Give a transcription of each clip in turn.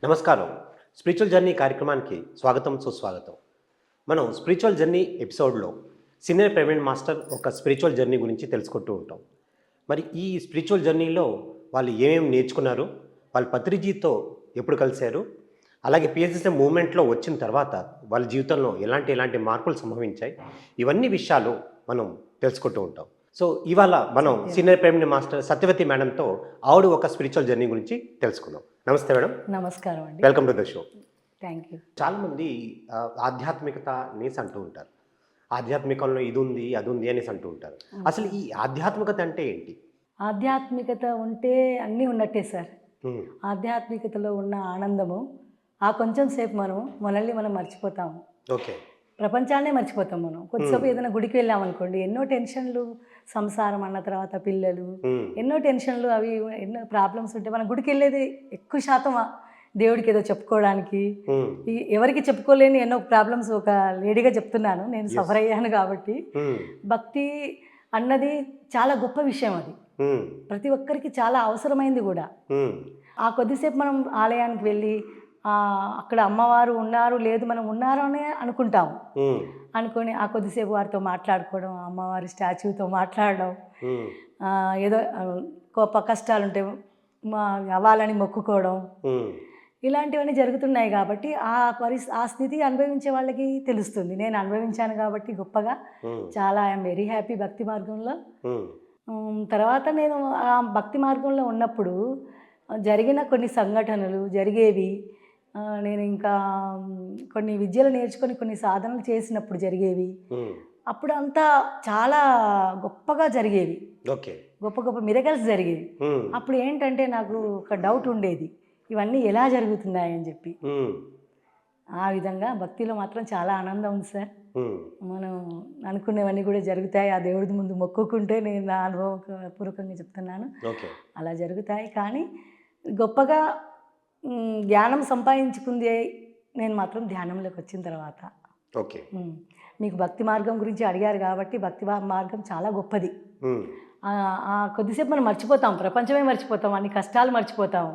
నమస్కారం. Spiritual journey కార్యక్రమానికి స్వాగతం, సుస్వాగతం. మనం స్పిరిచువల్ జర్నీ ఎపిసోడ్లో సీనియర్ పేమెంట్ మాస్టర్ ఒక స్పిరిచువల్ జర్నీ గురించి తెలుసుకుంటూ ఉంటాం. మరి ఈ స్పిరిచువల్ జర్నీలో వాళ్ళు ఏమేమి నేర్చుకున్నారు, వాళ్ళు పత్రిజీతో ఎప్పుడు కలిశారు, అలాగే పిఎస్ఎస్ఎం మూవ్మెంట్లో వచ్చిన తర్వాత వాళ్ళ జీవితంలో ఎలాంటి మార్పులు సంభవించాయి, ఇవన్నీ విషయాలు మనం తెలుసుకుంటూ ఉంటాం. సో ఇవాళ మనం సీనియర్ పేమెంట్ మాస్టర్ సత్యవతి మేడంతో ఆవిడ ఒక స్పిరిచువల్ జర్నీ గురించి తెలుసుకుందాం. నమస్తే మేడం. నమస్కారం అండి. Welcome to the show. Thank you. చాలామంది ఆధ్యాత్మికత అనేసి అంటూ ఉంటారు, ఆధ్యాత్మికంలో ఇది ఉంది అది ఉంది అనేసి అంటూ ఉంటారు. అసలు ఈ ఆధ్యాత్మికత అంటే ఏంటి? ఆధ్యాత్మికత ఉంటే అన్నీ ఉన్నట్టే సార్. ఆధ్యాత్మికతలో ఉన్న ఆనందము ఆ కొంచెం సేపు మనల్ని మనం మర్చిపోతాము. ఓకే. ప్రపంచాన్నే మర్చిపోతాం. మనం కొద్దిసేపు ఏదైనా గుడికి వెళ్ళామనుకోండి, ఎన్నో టెన్షన్లు, సంసారం అన్న తర్వాత పిల్లలు, ఎన్నో టెన్షన్లు, అవి ఎన్నో ప్రాబ్లమ్స్ ఉంటే మనం గుడికి వెళ్ళేది ఎక్కువ శాతం దేవుడికి ఏదో చెప్పుకోవడానికి. ఎవరికి చెప్పుకోలేని ఎన్నో ప్రాబ్లమ్స్ ఒక లేడీగా చెప్తున్నాను, నేను సఫర్ అయ్యాను కాబట్టి. భక్తి అన్నది చాలా గొప్ప విషయం. అది ప్రతి ఒక్కరికి చాలా అవసరమైంది కూడా. ఆ కొద్దిసేపు మనం ఆలయానికి వెళ్ళి అక్కడ అమ్మవారు ఉన్నారు లేదు మనం ఉన్నారు అనే అనుకుంటాము. అనుకొని ఆ కొద్దిసేపు వారితో మాట్లాడుకోవడం, అమ్మవారి స్టాచ్యూతో మాట్లాడడం, ఏదో గొప్ప కష్టాలుంటే అవ్వాలని మొక్కుకోవడం, ఇలాంటివన్నీ జరుగుతున్నాయి. కాబట్టి ఆ స్థితి అనుభవించే వాళ్ళకి తెలుస్తుంది. నేను అనుభవించాను కాబట్టి గొప్పగా చాలా ఐఎమ్ వెరీ హ్యాపీ భక్తి మార్గంలో. తర్వాత నేను ఆ భక్తి మార్గంలో ఉన్నప్పుడు జరిగిన కొన్ని సంఘటనలు జరిగేవి, నేను ఇంకా కొన్ని విద్యలు నేర్చుకొని కొన్ని సాధనలు చేసినప్పుడు జరిగేవి. అప్పుడు అంతా చాలా గొప్పగా జరిగేవి. గొప్ప గొప్ప మిరకల్స్ జరిగేవి. అప్పుడు ఏంటంటే నాకు ఒక డౌట్ ఉండేది, ఇవన్నీ ఎలా జరుగుతున్నాయని చెప్పి. ఆ విధంగా భక్తిలో మాత్రం చాలా ఆనందం ఉంది సార్. మనం అనుకునేవన్నీ కూడా జరుగుతాయి. ఆ దేవుడి ముందు మొక్కుకుంటే, నేను నా అనుభవపూర్వకంగా చెప్తున్నాను, అలా జరుగుతాయి. కానీ గొప్పగా జ్ఞానం సంపాదించుకుంది నేను మాత్రం ధ్యానంలోకి వచ్చిన తర్వాత. ఓకే. మీకు భక్తి మార్గం గురించి అడిగారు కాబట్టి భక్తి మార్గం చాలా గొప్పది. కొద్దిసేపు మనం మర్చిపోతాం, ప్రపంచమే మర్చిపోతాం, అన్ని కష్టాలు మర్చిపోతాం.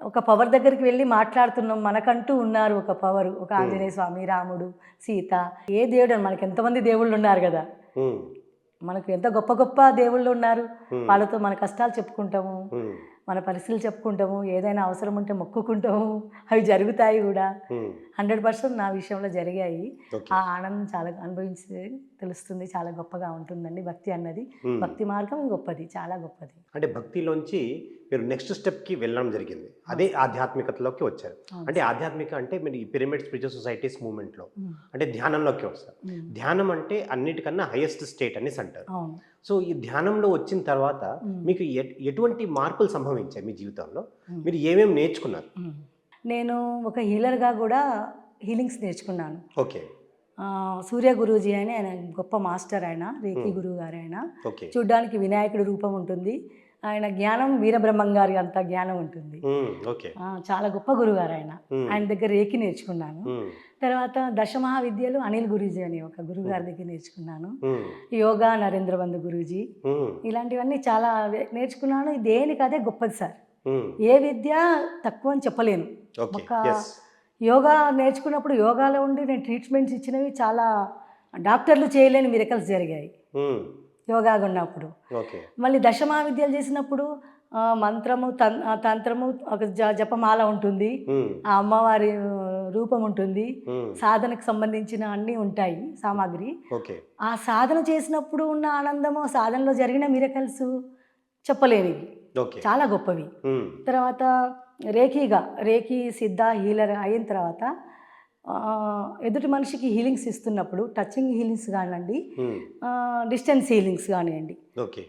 ఒక పవర్ దగ్గరికి వెళ్ళి మాట్లాడుతున్నాం, మనకంటూ ఉన్నారు ఒక పవర్, ఒక ఆంజనేయ స్వామి, రాముడు, సీత, ఏ దేవుడు, మనకి ఎంతమంది దేవుళ్ళు ఉన్నారు కదా, మనకు ఎంత గొప్ప గొప్ప దేవుళ్ళు ఉన్నారు. వాళ్ళతో మన కష్టాలు చెప్పుకుంటాము, మన పరిస్థితులు చెప్పుకుంటాము, ఏదైనా అవసరం ఉంటే మొక్కుకుంటాము, అవి జరుగుతాయి కూడా. 100% నా విషయంలో జరిగాయి. ఆ ఆనందం చాలా అనుభవించి తెలుస్తుంది, చాలా గొప్పగా ఉంటుందండి భక్తి అన్నది. భక్తి మార్గం గొప్పది, చాలా గొప్పది. అంటే భక్తిలోంచి మీరు నెక్స్ట్ స్టెప్కి వెళ్ళడం జరిగింది, అదే ఆధ్యాత్మికతలోకి వచ్చారు. అంటే ఆధ్యాత్మిక అంటే మీరు ఈ పిరమిడ్ స్పిరిచువల్ సొసైటీస్ మూవ్మెంట్లో అంటే ధ్యానంలోకి వస్తారు. ధ్యానం అంటే అన్నిటికన్నా హైయెస్ట్ స్టేట్ అనేసి అంటారు. సో ఈ ధ్యానంలో వచ్చిన తర్వాత మీకు ఎటువంటి మార్పులు సంభవించాయి మీ జీవితంలో, మీరు ఏమేమి నేర్చుకున్నారు? నేను ఒక హీలర్గా కూడా హీలింగ్స్ నేర్చుకున్నాను. ఓకే. సూర్య గురూజీ అని ఆయన గొప్ప మాస్టర్, ఆయన రేఖీ గురువు గారు. ఆయన చూడ్డానికి వినాయకుడి రూపం ఉంటుంది, ఆయన జ్ఞానం వీరబ్రహ్మం గారి అంత జ్ఞానం ఉంటుంది. చాలా గొప్ప గురుగారు ఆయన. ఆయన దగ్గర రేఖి నేర్చుకున్నాను. తర్వాత దశమహావిద్యలు అనిల్ గురూజీ అని ఒక గురువు గారి దగ్గర నేర్చుకున్నాను. యోగా నరేంద్ర బంధు గురూజీ, ఇలాంటివన్నీ చాలా నేర్చుకున్నాను. దేనికి అదే గొప్పది సార్. ఏ విద్య తక్కువ అని చెప్పలేను. ఒక యోగా నేర్చుకున్నప్పుడు యోగాలో ఉండి నేను ట్రీట్మెంట్స్ ఇచ్చినవి చాలా డాక్టర్లు చేయలేని మిరకల్స్ జరిగాయి యోగాగా ఉన్నప్పుడు. మళ్ళీ దశమహావిద్యలు చేసినప్పుడు మంత్రము, తంత్రము, ఒక జపమాల ఉంటుంది, ఆ అమ్మవారి రూపం ఉంటుంది, సాధనకు సంబంధించిన అన్నీ ఉంటాయి సామాగ్రి. ఆ సాధన చేసినప్పుడు ఉన్న ఆనందము, సాధనలో జరిగిన మిరకల్స్ చెప్పలేనివి, చాలా గొప్పవి. తర్వాత రేఖీ సిద్ధ హీలర్ అయిన తర్వాత ఎదుటి మనిషికి హీలింగ్స్ ఇస్తున్నప్పుడు టచింగ్ హీలింగ్స్ కానివ్వండి, డిస్టెన్స్ హీలింగ్స్ కానివ్వండి,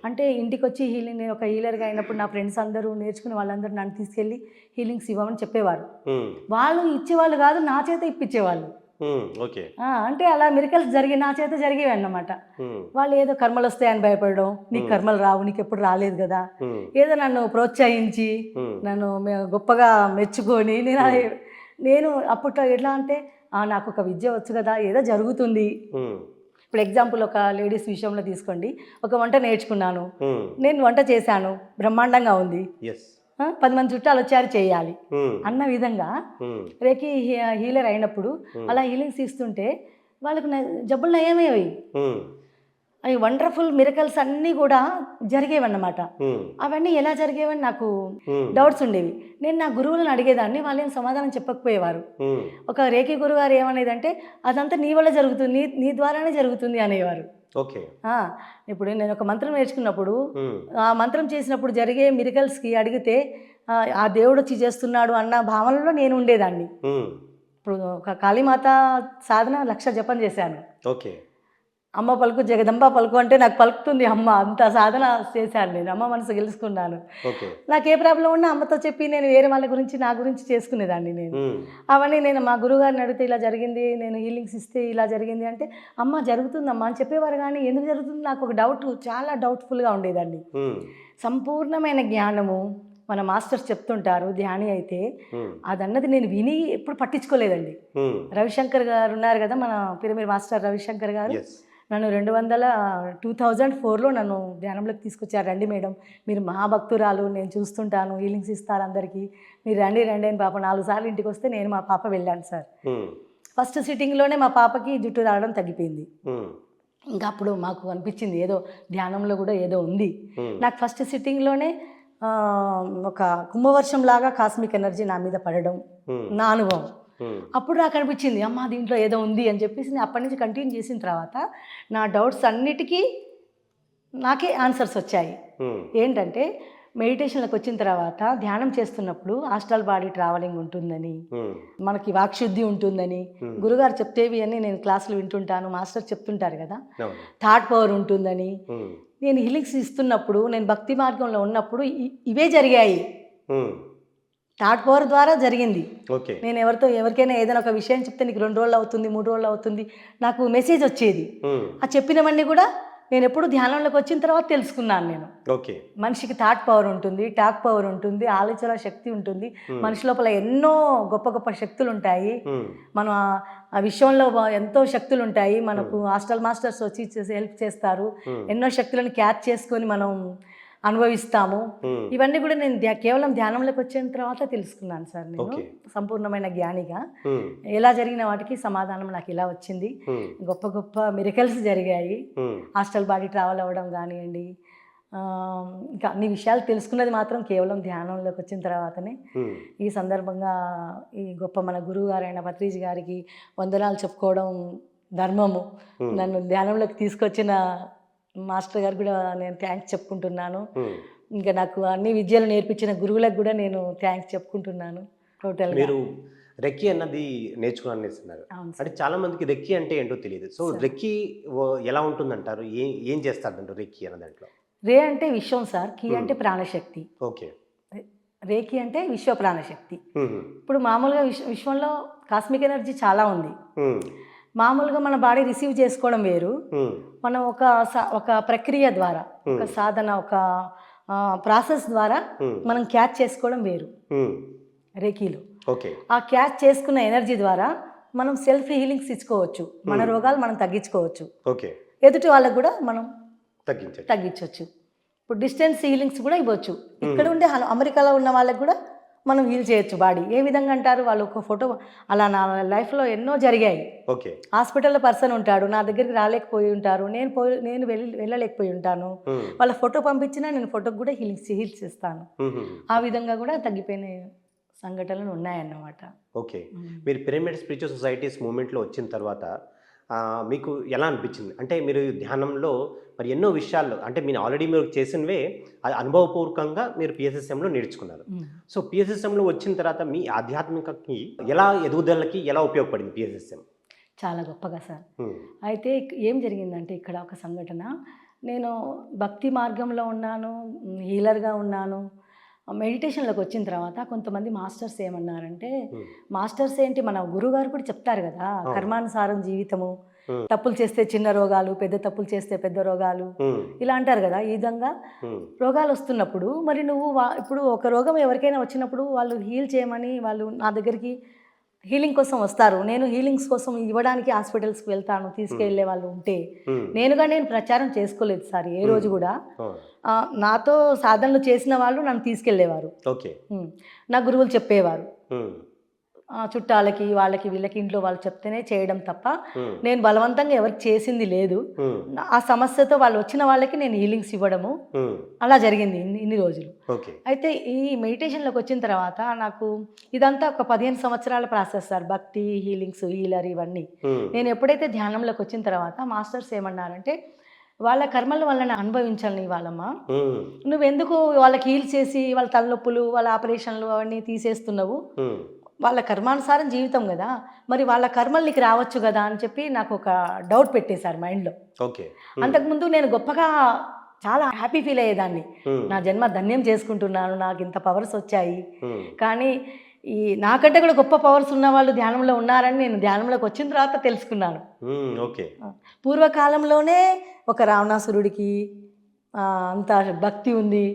అంటే ఇంటికి వచ్చి హీలింగ్, నేను ఒక హీలర్గా అయినప్పుడు నా ఫ్రెండ్స్ అందరూ నేర్చుకుని వాళ్ళందరూ నన్ను తీసుకెళ్ళి హీలింగ్స్ ఇవ్వమని చెప్పేవారు. వాళ్ళు ఇచ్చేవాళ్ళు కాదు, నా చేత ఇప్పించేవాళ్ళు. అంటే అలా మిరకల్స్ జరిగి నా చేత జరిగేవి అన్నమాట. వాళ్ళు ఏదో కర్మలు వస్తాయని భయపడడం, నీకు కర్మలు రావు, నీకు ఎప్పుడు రాలేదు కదా, ఏదో నన్ను ప్రోత్సహించి నన్ను గొప్పగా మెచ్చుకొని, నేను అప్పట్లో ఎట్లా అంటే నాకు ఒక విద్య వచ్చు కదా, ఏదో జరుగుతుంది. ఇప్పుడు ఎగ్జాంపుల్ ఒక లేడీస్ విషయంలో తీసుకోండి, ఒక వంట నేర్చుకున్నాను, నేను వంట చేశాను, బ్రహ్మాండంగా ఉంది, 10 మంది చుట్టాలు వచ్చారు చేయాలి ఉమ్, అన్న విధంగా ఉమ్, రేకి హీలర్ అయినప్పుడు అలా హీలింగ్స్ ఇస్తుంటే వాళ్ళకు జబ్బులు నయమేవి. ఉమ్, అవి వండర్ఫుల్ మిరకల్స్ అన్నీ కూడా జరిగేవన్నమాట. ఉమ్, అవన్నీ ఎలా జరిగేవని నాకు ఉమ్, డౌట్స్ ఉండేవి. నేను నా గురువులను అడిగేదాన్ని, వాళ్ళు ఏం సమాధానం చెప్పకపోయేవారు. ఉమ్, ఒక రేఖీ గురుగారు ఏమనేదంటే అదంతా నీ వల్ల జరుగుతుంది, నీ ద్వారానే జరుగుతుంది అనేవారు. ఓకే. ఆ, ఇప్పుడు నేను ఒక మంత్రం నేర్చుకున్నప్పుడు ఉమ్, ఆ మంత్రం చేసినప్పుడు జరిగే మిరకల్స్కి అడిగితే ఆ దేవుడు వచ్చి చేస్తున్నాడు అన్న భావనలో నేను ఉండేదాన్ని. ఉమ్, ఇప్పుడు ఒక కాళీమాత సాధన 1,00,000 జపం చేశాను. ఓకే. అమ్మ పలుకు జగదంబ పలుకు అంటే నాకు పలుకుతుంది అమ్మ, అంత సాధన చేశాను నేను. అమ్మ మనసు గెలుచుకున్నాను. ఓకే. నాకు ఏ ప్రాబ్లం ఉన్నా అమ్మతో చెప్పి నేను వేరే వాళ్ళ గురించి నా గురించి చేసుకునేదాన్ని నేను. ఉమ్, అవన్నీ నేను మా గురువుగారిని అడిగితే ఇలా జరిగింది, నేను హీలింగ్స్ ఇస్తే ఇలా జరిగింది అంటే అమ్మ జరుగుతుందమ్మా అని చెప్పేవారు. కానీ ఎందుకు జరుగుతుంది నాకు ఒక డౌట్, చాలా డౌట్ఫుల్గా ఉండేదాన్ని. ఉమ్, సంపూర్ణమైన జ్ఞానము మన మాస్టర్స్ చెప్తుంటారు ధ్యాని అయితే, ఉమ్, అదన్నది నేను విని ఎప్పుడు పట్టించుకోలేదండి. ఉమ్, రవిశంకర్ గారు ఉన్నారు కదా, మన పిరమిడ్ మాస్టర్ రవిశంకర్ గారు, ఎస్. నన్ను 2004లో నన్ను ధ్యానంలోకి తీసుకొచ్చారు. రండి మేడం, మీరు మహాభక్తురాలు, నేను చూస్తుంటాను, హీలింగ్స్ ఇస్తారు అందరికీ, మీరు రండి రండి అని. పాప 4 సార్లు ఇంటికి వస్తే నేను మా పాప వెళ్ళాను సార్. ఉమ్, ఫస్ట్ సిట్టింగ్లోనే మా పాపకి జుట్టు రావడం తగ్గిపోయింది. ఉమ్, ఇంకా అప్పుడు మాకు అనిపించింది ఏదో ధ్యానంలో కూడా ఏదో ఉంది. ఉమ్, నాకు ఫస్ట్ సిట్టింగ్లోనే ఒక కుంభవర్షం లాగా కాస్మిక్ ఎనర్జీ నా మీద పడడం ఉమ్, నా అనుభవం. ఉమ్, అప్పుడు నాకు అనిపించింది అమ్మ దీంట్లో ఏదో ఉంది అని చెప్పేసి నేను అప్పటి నుంచి కంటిన్యూ చేసిన తర్వాత నా డౌట్స్ అన్నిటికీ నాకే ఆన్సర్స్ వచ్చాయి. ఉమ్, ఏంటంటే మెడిటేషన్లకు వచ్చిన తర్వాత ధ్యానం చేస్తున్నప్పుడు ఆస్ట్రల్ బాడీ ట్రావెలింగ్ ఉంటుందని, ఉమ్, మనకి వాక్శుద్ధి ఉంటుందని గురుగారు చెప్తేవి అని నేను క్లాసులు వింటుంటాను, మాస్టర్ చెప్తుంటారు కదా, అవును. థాట్ పవర్ ఉంటుందని. ఉమ్, నేను హీలింగ్స్ ఇస్తున్నప్పుడు, నేను భక్తి మార్గంలో ఉన్నప్పుడు ఇవే జరిగాయి. ఉమ్, థాట్ పవర్ ద్వారా జరిగింది. ఓకే. నేను ఎవరికైనా ఏదైనా ఒక విషయం చెప్తే నీకు 2 రోజులు అవుతుంది, 3 రోజులు అవుతుంది, నాకు మెసేజ్ వచ్చేది. ఉమ్, ఆ చెప్పినవన్నీ కూడా నేను ఎప్పుడు ధ్యానంలోకి వచ్చిన తర్వాత తెలుసుకున్నాను నేను. ఓకే. మనిషికి థాట్ పవర్ ఉంటుంది, టాక్ పవర్ ఉంటుంది, ఆలోచన శక్తి ఉంటుంది. మనిషి లోపల ఎన్నో గొప్ప గొప్ప శక్తులు ఉంటాయి. ఉమ్, మనం ఆ విశ్వంలో ఎంతో శక్తులు ఉంటాయి. మనకు హాస్టల్ మాస్టర్స్ వచ్చి హెల్ప్ చేస్తారు. ఎన్నో శక్తులను క్యాచ్ చేసుకొని మనం అనుభవిస్తాము. ఇవన్నీ కూడా నేను కేవలం ధ్యానంలోకి వచ్చిన తర్వాత తెలుసుకున్నాను సార్. నేను ఓకే. సంపూర్ణమైన జ్ఞానిగా ఉమ్, ఎలా జరిగిన వాటికి సమాధానం నాకు ఇలా వచ్చింది. ఉమ్, గొప్ప గొప్ప మిరకల్స్ జరిగాయి. ఉమ్, హాస్టల్ బాడీ ట్రావెల్ అవ్వడం కానివ్వండి, ఇంకా అన్ని విషయాలు తెలుసుకున్నది మాత్రం కేవలం ధ్యానంలోకి వచ్చిన తర్వాతనే. ఉమ్, ఈ సందర్భంగా ఈ గొప్ప మన గురువు గారైన పత్రిజీ గారికి వందనాలు చెప్పుకోవడం ధర్మము. నన్ను ధ్యానంలోకి తీసుకొచ్చిన మాస్టర్ గారు కూడా నేను థ్యాంక్స్ చెప్పుకుంటున్నాను. ఉమ్. ఇంకా నాకు అన్ని విద్యలు నేర్పించిన గురువులకు కూడా నేను థ్యాంక్స్ చెప్పుకుంటున్నాను. టోటల్గా మీరు రెక్కీ అన్నది నేర్చుకున్నాను అనేస్తున్నారు. అవును సార్. అంటే చాలా మందికి రెక్కీ అంటే ఏంటో తెలియదు. సో రెక్కీ ఎలా ఉంటుందంటారు? ఏం చేస్తారంటారు రెక్కీ అన్న దాంట్లో? రే అంటే విశ్వం సార్, కీ అంటే ప్రాణశక్తి. ఓకే. రేకి అంటే విశ్వ ప్రాణశక్తి. ఉమ్, ఇప్పుడు మామూలుగా విశ్వంలో కాస్మిక్ ఎనర్జీ చాలా ఉంది. ఉమ్, మామూలుగా మన బాడీ రిసీవ్ చేసుకోవడం వేరు, ఉమ్, మనం ఒక ప్రక్రియ ద్వారా, ఒక సాధన, ఒక ప్రాసెస్ ద్వారా మనం క్యాచ్ చేసుకోవడం వేరు ఉమ్, రేకీలో. ఓకే. ఆ క్యాచ్ చేసుకున్న ఎనర్జీ ద్వారా మనం సెల్ఫ్ హీలింగ్స్ ఇచ్చుకోవచ్చు, మన రోగాలు మనం తగ్గించుకోవచ్చు, ఓకే. ఎదుటి వాళ్ళకు కూడా మనం తగ్గించవచ్చు. ఇప్పుడు డిస్టెన్స్ హీలింగ్స్ కూడా ఇవ్వచ్చు. ఇక్కడ ఉండే అమెరికాలో ఉన్న వాళ్ళకి కూడా మనం హీల్ చేయొచ్చు బాడీ. ఏ విధంగా అంటారు, వాళ్ళు ఒక ఫోటో, అలా నా లైఫ్లో ఎన్నో జరిగాయి. ఓకే. హాస్పిటల్లో పర్సన్ ఉంటాడు, నా దగ్గరికి రాలేకపోయి ఉంటారు, నేను వెళ్ళలేకపోయి ఉంటాను, వాళ్ళ ఫోటో పంపించినా నేను ఫోటోకి కూడా హీల్స్ ఇస్తాను. ఆ విధంగా కూడా తగ్గిపోయిన సంఘటనలు ఉన్నాయన్నమాట. ఓకే. మీరు పిరమిడ్ స్పిరిచువల్ సొసైటీస్ మూమెంట్లో వచ్చిన తర్వాత మీకు ఎలా అనిపించింది? అంటే మీరు ధ్యానంలో మరి ఎన్నో విషయాల్లో, అంటే మీరు ఆల్రెడీ మీరు చేసినవే అనుభవపూర్వకంగా మీరు పిఎస్ఎస్ఎంలో నేర్చుకున్నారు. సో పిఎస్ఎస్ఎంలో వచ్చిన తర్వాత మీ ఆధ్యాత్మికకి ఎలా ఎదుగుదలకి ఎలా ఉపయోగపడింది పిఎస్ఎస్ఎం? చాలా గొప్పగా సార్. అయితే ఏం జరిగిందంటే ఇక్కడ ఒక సంఘటన, నేను భక్తి మార్గంలో ఉన్నాను, హీలర్గా ఉన్నాను. మెడిటేషన్లోకి వచ్చిన తర్వాత కొంతమంది మాస్టర్స్ ఏమన్నారంటే, మాస్టర్స్ ఏంటి, మన గురువుగారు కూడా చెప్తారు కదా, కర్మానుసారం జీవితము, తప్పులు చేస్తే చిన్న రోగాలు, పెద్ద తప్పులు చేస్తే పెద్ద రోగాలు, ఇలా అంటారు కదా. ఈ విధంగా రోగాలు వస్తున్నప్పుడు మరి నువ్వు ఇప్పుడు ఒక రోగం ఎవరికైనా వచ్చినప్పుడు వాళ్ళు హీల్ చేయమని వాళ్ళు నా దగ్గరికి హీలింగ్ కోసం వస్తారు. నేను హీలింగ్స్ కోసం ఇవ్వడానికి హాస్పిటల్స్కి వెళ్తాను, తీసుకెళ్లే వాళ్ళు ఉంటే నేను ప్రచారం చేసుకోలేదు సార్ ఏ రోజు కూడా. నాతో సాధనలు చేసిన వాళ్ళు నన్ను తీసుకెళ్లేవారు. ఓకే. నా గురువులు చెప్పేవారు. చుట్టాలకి వాళ్ళకి వీళ్ళకి ఇంట్లో వాళ్ళు చెప్తేనే చేయడం తప్ప నేను బలవంతంగా ఎవరికి చేసింది లేదు. ఆ సమస్యతో వాళ్ళు వచ్చిన వాళ్ళకి నేను హీలింగ్స్ ఇవ్వడము అలా జరిగింది ఇన్ని రోజులు. అయితే ఈ మెడిటేషన్లోకి వచ్చిన తర్వాత నాకు ఇదంతా ఒక 15 సంవత్సరాల ప్రాసెస్ సార్. భక్తి, హీలింగ్స్, హీలర్ ఇవన్నీ. నేను ఎప్పుడైతే ధ్యానంలోకి వచ్చిన తర్వాత మాస్టర్స్ ఏమన్నారంటే, వాళ్ళ కర్మల వలన అనుభవించాలి వాళ్ళమ్మా, నువ్వెందుకు వాళ్ళకి హీల్ చేసి వాళ్ళ తలనొప్పులు వాళ్ళ ఆపరేషన్లు అవన్నీ తీసేస్తున్నావు, వాళ్ళ కర్మానుసారం జీవితం కదా, మరి వాళ్ళ కర్మలు నీకు రావచ్చు కదా అని చెప్పి నాకు ఒక డౌట్ పెట్టేశారు మైండ్లో. అంతకుముందు నేను గొప్పగా చాలా హ్యాపీ ఫీల్ అయ్యేదాన్ని, నా జన్మ ధన్యం చేసుకుంటున్నాను, నాకు ఇంత పవర్స్ వచ్చాయి. కానీ ఈ నాకంటే కూడా గొప్ప పవర్స్ ఉన్న వాళ్ళు ధ్యానంలో ఉన్నారని నేను ధ్యానంలోకి వచ్చిన తర్వాత తెలుసుకున్నాను. పూర్వకాలంలోనే ఒక రావణాసురుడికి అంత భక్తి ఉంది,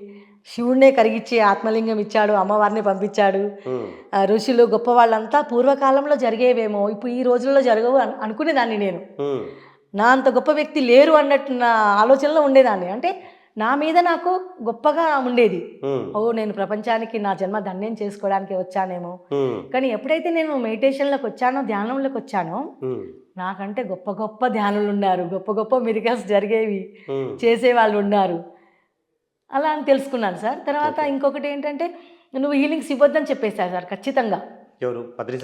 శివుడినే కరిగిచ్చి ఆత్మలింగం ఇచ్చాడు, అమ్మవారిని పంపించాడు. ఋషులు గొప్ప వాళ్ళంతా పూర్వకాలంలో జరిగేవేమో, ఇప్పుడు ఈ రోజుల్లో జరగవు అనుకునేదాన్ని నేను. నా అంత గొప్ప వ్యక్తి లేరు అన్నట్టు నా ఆలోచనలో ఉండేదాన్ని. అంటే నా మీద నాకు గొప్పగా ఉండేది. నేను ప్రపంచానికి నా జన్మ ధన్యం చేసుకోవడానికి వచ్చానేమో. కానీ ఎప్పుడైతే నేను మెడిటేషన్లోకి వచ్చానో, ధ్యానంలోకి వచ్చానో, నాకంటే గొప్ప గొప్ప ధ్యానులు ఉన్నారు, గొప్ప గొప్ప మిరకల్స్ జరిగేవి, చేసేవాళ్ళు ఉన్నారు. అలా అని తెలుసుకున్నాను సార్. తర్వాత ఇంకొకటి ఏంటంటే, నువ్వు హీలింగ్స్ ఇవ్వద్దని చెప్పేశారు సార్ ఖచ్చితంగా. పత్రి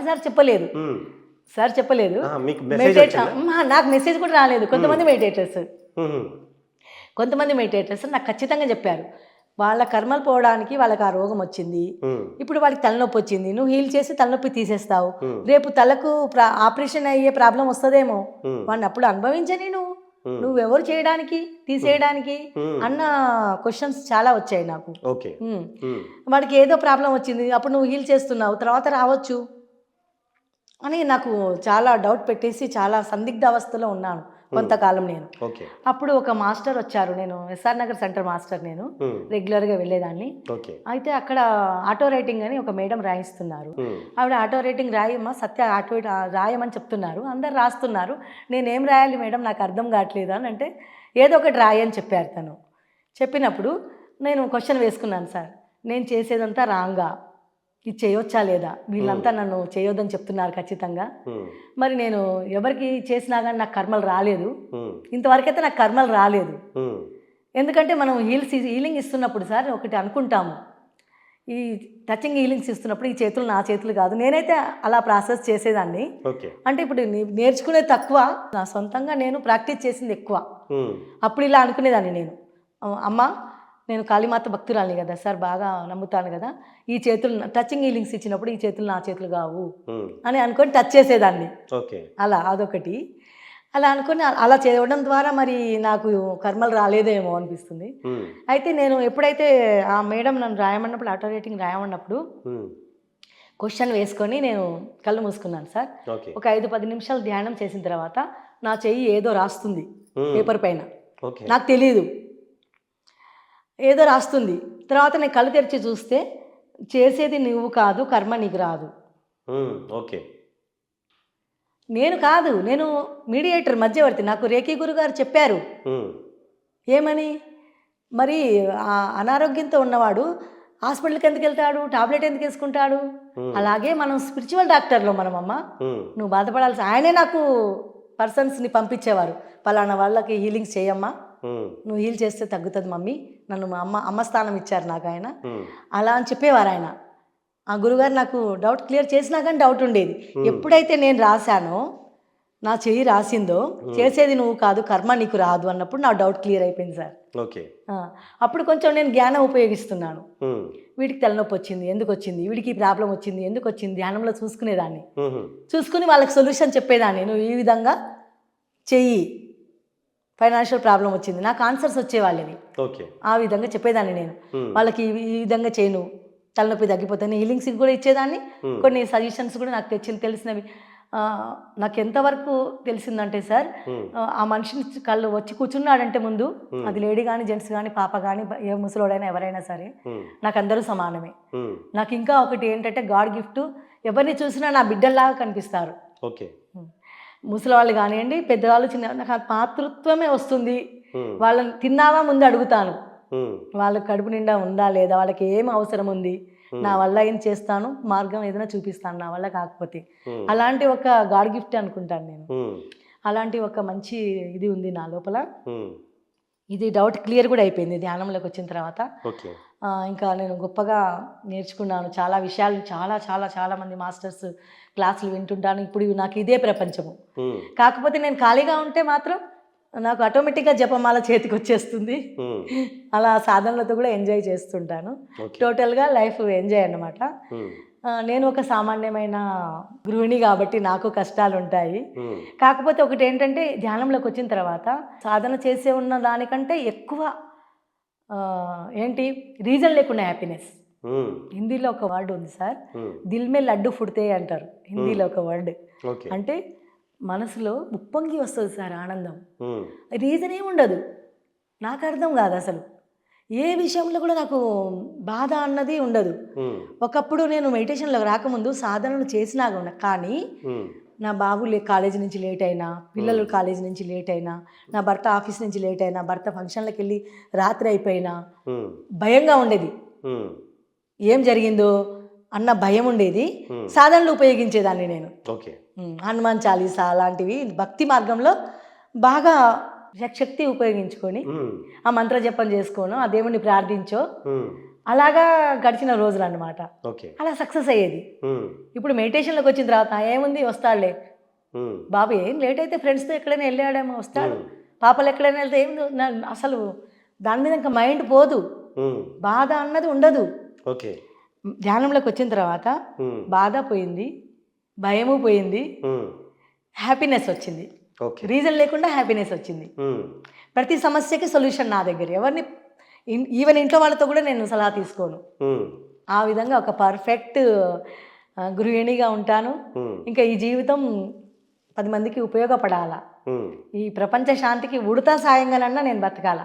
సార్ చెప్పలేదు సార్, చెప్పలేదు. నాకు మెసేజ్ కూడా రాలేదు. కొంతమంది మెడిటేటర్స్ నాకు ఖచ్చితంగా చెప్పారు, వాళ్ళ కర్మలు పోవడానికి వాళ్ళకి ఆ రోగం వచ్చింది, ఇప్పుడు వాళ్ళకి తలనొప్పి వచ్చింది, నువ్వు హీల్ చేసి తలనొప్పి తీసేస్తావు, రేపు తలకు ఆపరేషన్ అయ్యే ప్రాబ్లం వస్తుందేమో, వాడిని అప్పుడు అనుభవించని నువ్వెవరు చేయడానికి తీసేయడానికి అన్న క్వశ్చన్స్ చాలా వచ్చాయి నాకు. వాడికి ఏదో ప్రాబ్లం వచ్చింది, అప్పుడు నువ్వు హీల్ చేస్తున్నావు, తర్వాత రావచ్చు అని నాకు చాలా డౌట్ పెట్టేసి చాలా సందిగ్ధ అవస్థలో ఉన్నాను కొంతకాలం నేను. అప్పుడు ఒక మాస్టర్ వచ్చారు, నేను ఎస్ఆర్ నగర్ సెంటర్ మాస్టర్, నేను రెగ్యులర్గా వెళ్ళేదాన్ని. అయితే అక్కడ ఆటో రైటింగ్ అని ఒక మేడం రాయిస్తున్నారు. ఆవిడ ఆటో రైటింగ్ రాయమ్మా, సత్య ఆటో రాయమని చెప్తున్నారు, అందరు రాస్తున్నారు, నేనేం రాయాలి మేడం నాకు అర్థం కావట్లేదు అని అంటే, ఏదో ఒకటి రాయని చెప్పారు తను. చెప్పినప్పుడు నేను క్వశ్చన్ వేసుకున్నాను, సార్ నేను చేసేదంతా రాంగా, ఇది చేయొచ్చా లేదా, వీళ్ళంతా నన్ను చేయొద్దని చెప్తున్నారు ఖచ్చితంగా, మరి నేను ఎవరికి చేసినా కానీ నాకు కర్మలు రాలేదు, ఇంతవరకైతే నాకు కర్మలు రాలేదు. ఎందుకంటే మనం హీలింగ్ ఇస్తున్నప్పుడు సార్ ఒకటి అనుకుంటాము, ఈ టచింగ్ హీలింగ్స్ ఇస్తున్నప్పుడు ఈ చేతులు నా చేతులు కాదు, నేనైతే అలా ప్రాసెస్ చేసేదాన్ని. అంటే ఇప్పుడు నేర్చుకునేది తక్కువ, నా సొంతంగా నేను ప్రాక్టీస్ చేసింది ఎక్కువ. అప్పుడు ఇలా అనుకునేదాన్ని నేను, అమ్మ నేను కాళీమాత భక్తురాలిని కదా సార్, బాగా నమ్ముతాను కదా, ఈ చేతులు టచింగ్ హీలింగ్స్ ఇచ్చినప్పుడు ఈ చేతులు నా చేతులు కావు అని అనుకొని టచ్ చేసేదాన్ని. అలా అదొకటి, అలా అనుకుని అలా చేయడం ద్వారా మరి నాకు కర్మలు రాలేదేమో అనిపిస్తుంది. అయితే నేను ఎప్పుడైతే ఆ మేడం నన్ను రాయమన్నప్పుడు, ఆటో రైటింగ్ రాయమన్నప్పుడు క్వశ్చన్ వేసుకొని నేను కళ్ళు మూసుకున్నాను సార్. ఒక 5-10 నిమిషాలు ధ్యానం చేసిన తర్వాత నా చెయ్యి ఏదో రాస్తుంది పేపర్ పైన, నాకు తెలియదు, ఏదో రాస్తుంది. తర్వాత నేను కళ్ళు తెరిచి చూస్తే, చేసేది నువ్వు కాదు, కర్మ నీకు రాదు. నేను కాదు, నేను మీడియేటర్, మధ్యవర్తి. నాకు రేఖీ గురుగారు చెప్పారు. ఏమని, మరి అనారోగ్యంతో ఉన్నవాడు హాస్పిటల్కి ఎందుకు వెళ్తాడు, టాబ్లెట్ ఎందుకు వేసుకుంటాడు, అలాగే మనం స్పిరిచువల్ డాక్టర్లో మనమమ్మ, నువ్వు బాధపడాల్సి, ఆయనే నాకు పర్సన్స్ని పంపించేవారు, పలానా వాళ్ళకి హీలింగ్స్ చేయమ్మా, నువ్వు హీల్ చేస్తే తగ్గుతుంది మమ్మీ, నన్ను మా అమ్మ స్థానం ఇచ్చారు నాకు ఆయన, అలా అని చెప్పేవారు ఆయన. ఆ గురుగారు నాకు డౌట్ క్లియర్ చేసినా కానీ డౌట్ ఉండేది. ఎప్పుడైతే నేను రాశానో, నా చెయ్యి రాసిందో, చేసేది నువ్వు కాదు, కర్మ నీకు రాదు అన్నప్పుడు నా డౌట్ క్లియర్ అయిపోయింది సార్. అప్పుడు కొంచెం నేను జ్ఞానం ఉపయోగిస్తున్నాను. వీడికి తలనొప్పి వచ్చింది, ఎందుకు వచ్చింది, వీడికి ప్రాబ్లం వచ్చింది, ఎందుకు వచ్చింది, ధ్యానంలో చూసుకునేదాన్ని, చూసుకుని వాళ్ళకి సొల్యూషన్ చెప్పేదాన్ని, నువ్వు ఈ విధంగా చెయ్యి, ఫైనాన్షియల్ ప్రాబ్లం వచ్చింది, నాకు ఆన్సర్స్ వచ్చేవాళ్ళవి, ఆ విధంగా చెప్పేదాన్ని నేను వాళ్ళకి, ఈ విధంగా చేయను తలనొప్పి తగ్గిపోతాను, హీలింగ్స్ కూడా ఇచ్చేదాన్ని, కొన్ని సజెషన్స్ కూడా నాకు తెలిసినవి నాకు ఎంతవరకు తెలిసిందంటే సార్, ఆ మనిషిని కళ్ళు వచ్చి కూర్చున్నాడంటే ముందు, అది లేడీ కానీ జెంట్స్ కానీ పాప కానీ ఏ ముసలోడైనా ఎవరైనా సరే నాకు అందరూ సమానమే. నాకు ఇంకా ఒకటి ఏంటంటే గాడ్ గిఫ్ట్, ఎవరిని చూసినా నా బిడ్డల్లాగా కనిపిస్తారు. ఓకే. ముసలివాళ్ళు కానివ్వండి, పెద్దవాళ్ళు, చిన్న, నాకు ఆ మాతృత్వమే వస్తుంది. వాళ్ళని తిన్నావా ముందు అడుగుతాను, వాళ్ళకి కడుపు నిండా ఉందా లేదా, వాళ్ళకి ఏం అవసరం ఉంది, నా వల్ల ఏం చేస్తాను, మార్గం ఏదైనా చూపిస్తాను నా వల్ల కాకపోతే. అలాంటి ఒక గాడ్ గిఫ్ట్ అనుకుంటాను నేను. అలాంటి ఒక మంచి ఇది ఉంది నా లోపల. ఇది డౌట్ క్లియర్ కూడా అయిపోయింది ధ్యానంలోకి వచ్చిన తర్వాత. ఇంకా నేను గొప్పగా నేర్చుకున్నాను చాలా విషయాలు. చాలా చాలా చాలా మంది మాస్టర్స్ క్లాసులు వింటుంటాను. ఇప్పుడు నాకు ఇదే ప్రపంచము. కాకపోతే నేను ఖాళీగా ఉంటే మాత్రం నాకు ఆటోమేటిక్గా జపమాల చేతికి వచ్చేస్తుంది. అలా సాధనలతో కూడా ఎంజాయ్ చేస్తుంటాను. టోటల్గా లైఫ్ ఎంజాయ్ అన్నమాట. నేను ఒక సామాన్యమైన గృహిణి కాబట్టి నాకు కష్టాలు ఉంటాయి. కాకపోతే ఒకటి ఏంటంటే, ధ్యానంలోకి వచ్చిన తర్వాత సాధన చేసే ఉన్న దానికంటే ఎక్కువ ఏంటి రీజన్ లేకుండా హ్యాపీనెస్. హిందీలో ఒక వర్డ్ ఉంది సార్, దిల్ మే లడ్డు ఫుడితే అంటారు హిందీలో ఒక వర్డ్. అంటే మనసులో ఉప్పొంగి వస్తుంది సార్ ఆనందం. రీజన్ ఏమి ఉండదు, నాకు అర్థం కాదు అసలు. ఏ విషయంలో కూడా నాకు బాధ అన్నది ఉండదు. ఒకప్పుడు నేను మెడిటేషన్లోకి రాకముందు సాధనలు చేసినా కానీ నా బాబు కాలేజీ నుంచి లేట్ అయినా, పిల్లలు కాలేజీ నుంచి లేట్ అయినా, నా భర్త ఆఫీస్ నుంచి లేట్ అయినా, భర్త ఫంక్షన్లకు వెళ్ళి రాత్రి అయిపోయినా భయంగా ఉండేది. ఏం జరిగిందో అన్న భయం ఉండేది. సాధనలు ఉపయోగించేదాన్ని నేను. హనుమాన్ చాలీసా అలాంటివి భక్తి మార్గంలో బాగా శక్తి ఉపయోగించుకొని ఆ మంత్ర జపం చేసుకోను, ఆ దేవుణ్ణి ప్రార్థించో, అలాగా గడిచిన రోజులు అన్నమాట. అలా సక్సెస్ అయ్యేది. ఇప్పుడు మెడిటేషన్లోకి వచ్చిన తర్వాత ఏముంది, వస్తాడులే బాబు, ఏం లేట్ అయితే ఫ్రెండ్స్తో ఎక్కడైనా వెళ్ళాడేమో వస్తాడు, పాపలు ఎక్కడైనా వెళ్తే ఏం అసలు దాని మీద ఇంకా మైండ్ పోదు, బాధ అన్నది ఉండదు. ధ్యానంలోకి వచ్చిన తర్వాత బాధ పోయింది, భయము పోయింది, హ్యాపీనెస్ వచ్చింది. రీజన్ లేకుండా హ్యాపీనెస్ వచ్చింది. ప్రతి సమస్యకి సొల్యూషన్ నా దగ్గర. ఎవరిని ఈవెన్ ఇంట్లో వాళ్ళతో కూడా నేను సలహా తీసుకోను. ఆ విధంగా ఒక పర్ఫెక్ట్ గృహిణిగా ఉంటాను. ఇంకా ఈ జీవితం 10 మందికి ఉపయోగపడాలా, ఈ ప్రపంచ శాంతికి ఉడతా సాయంగానన్నా నేను బతకాల.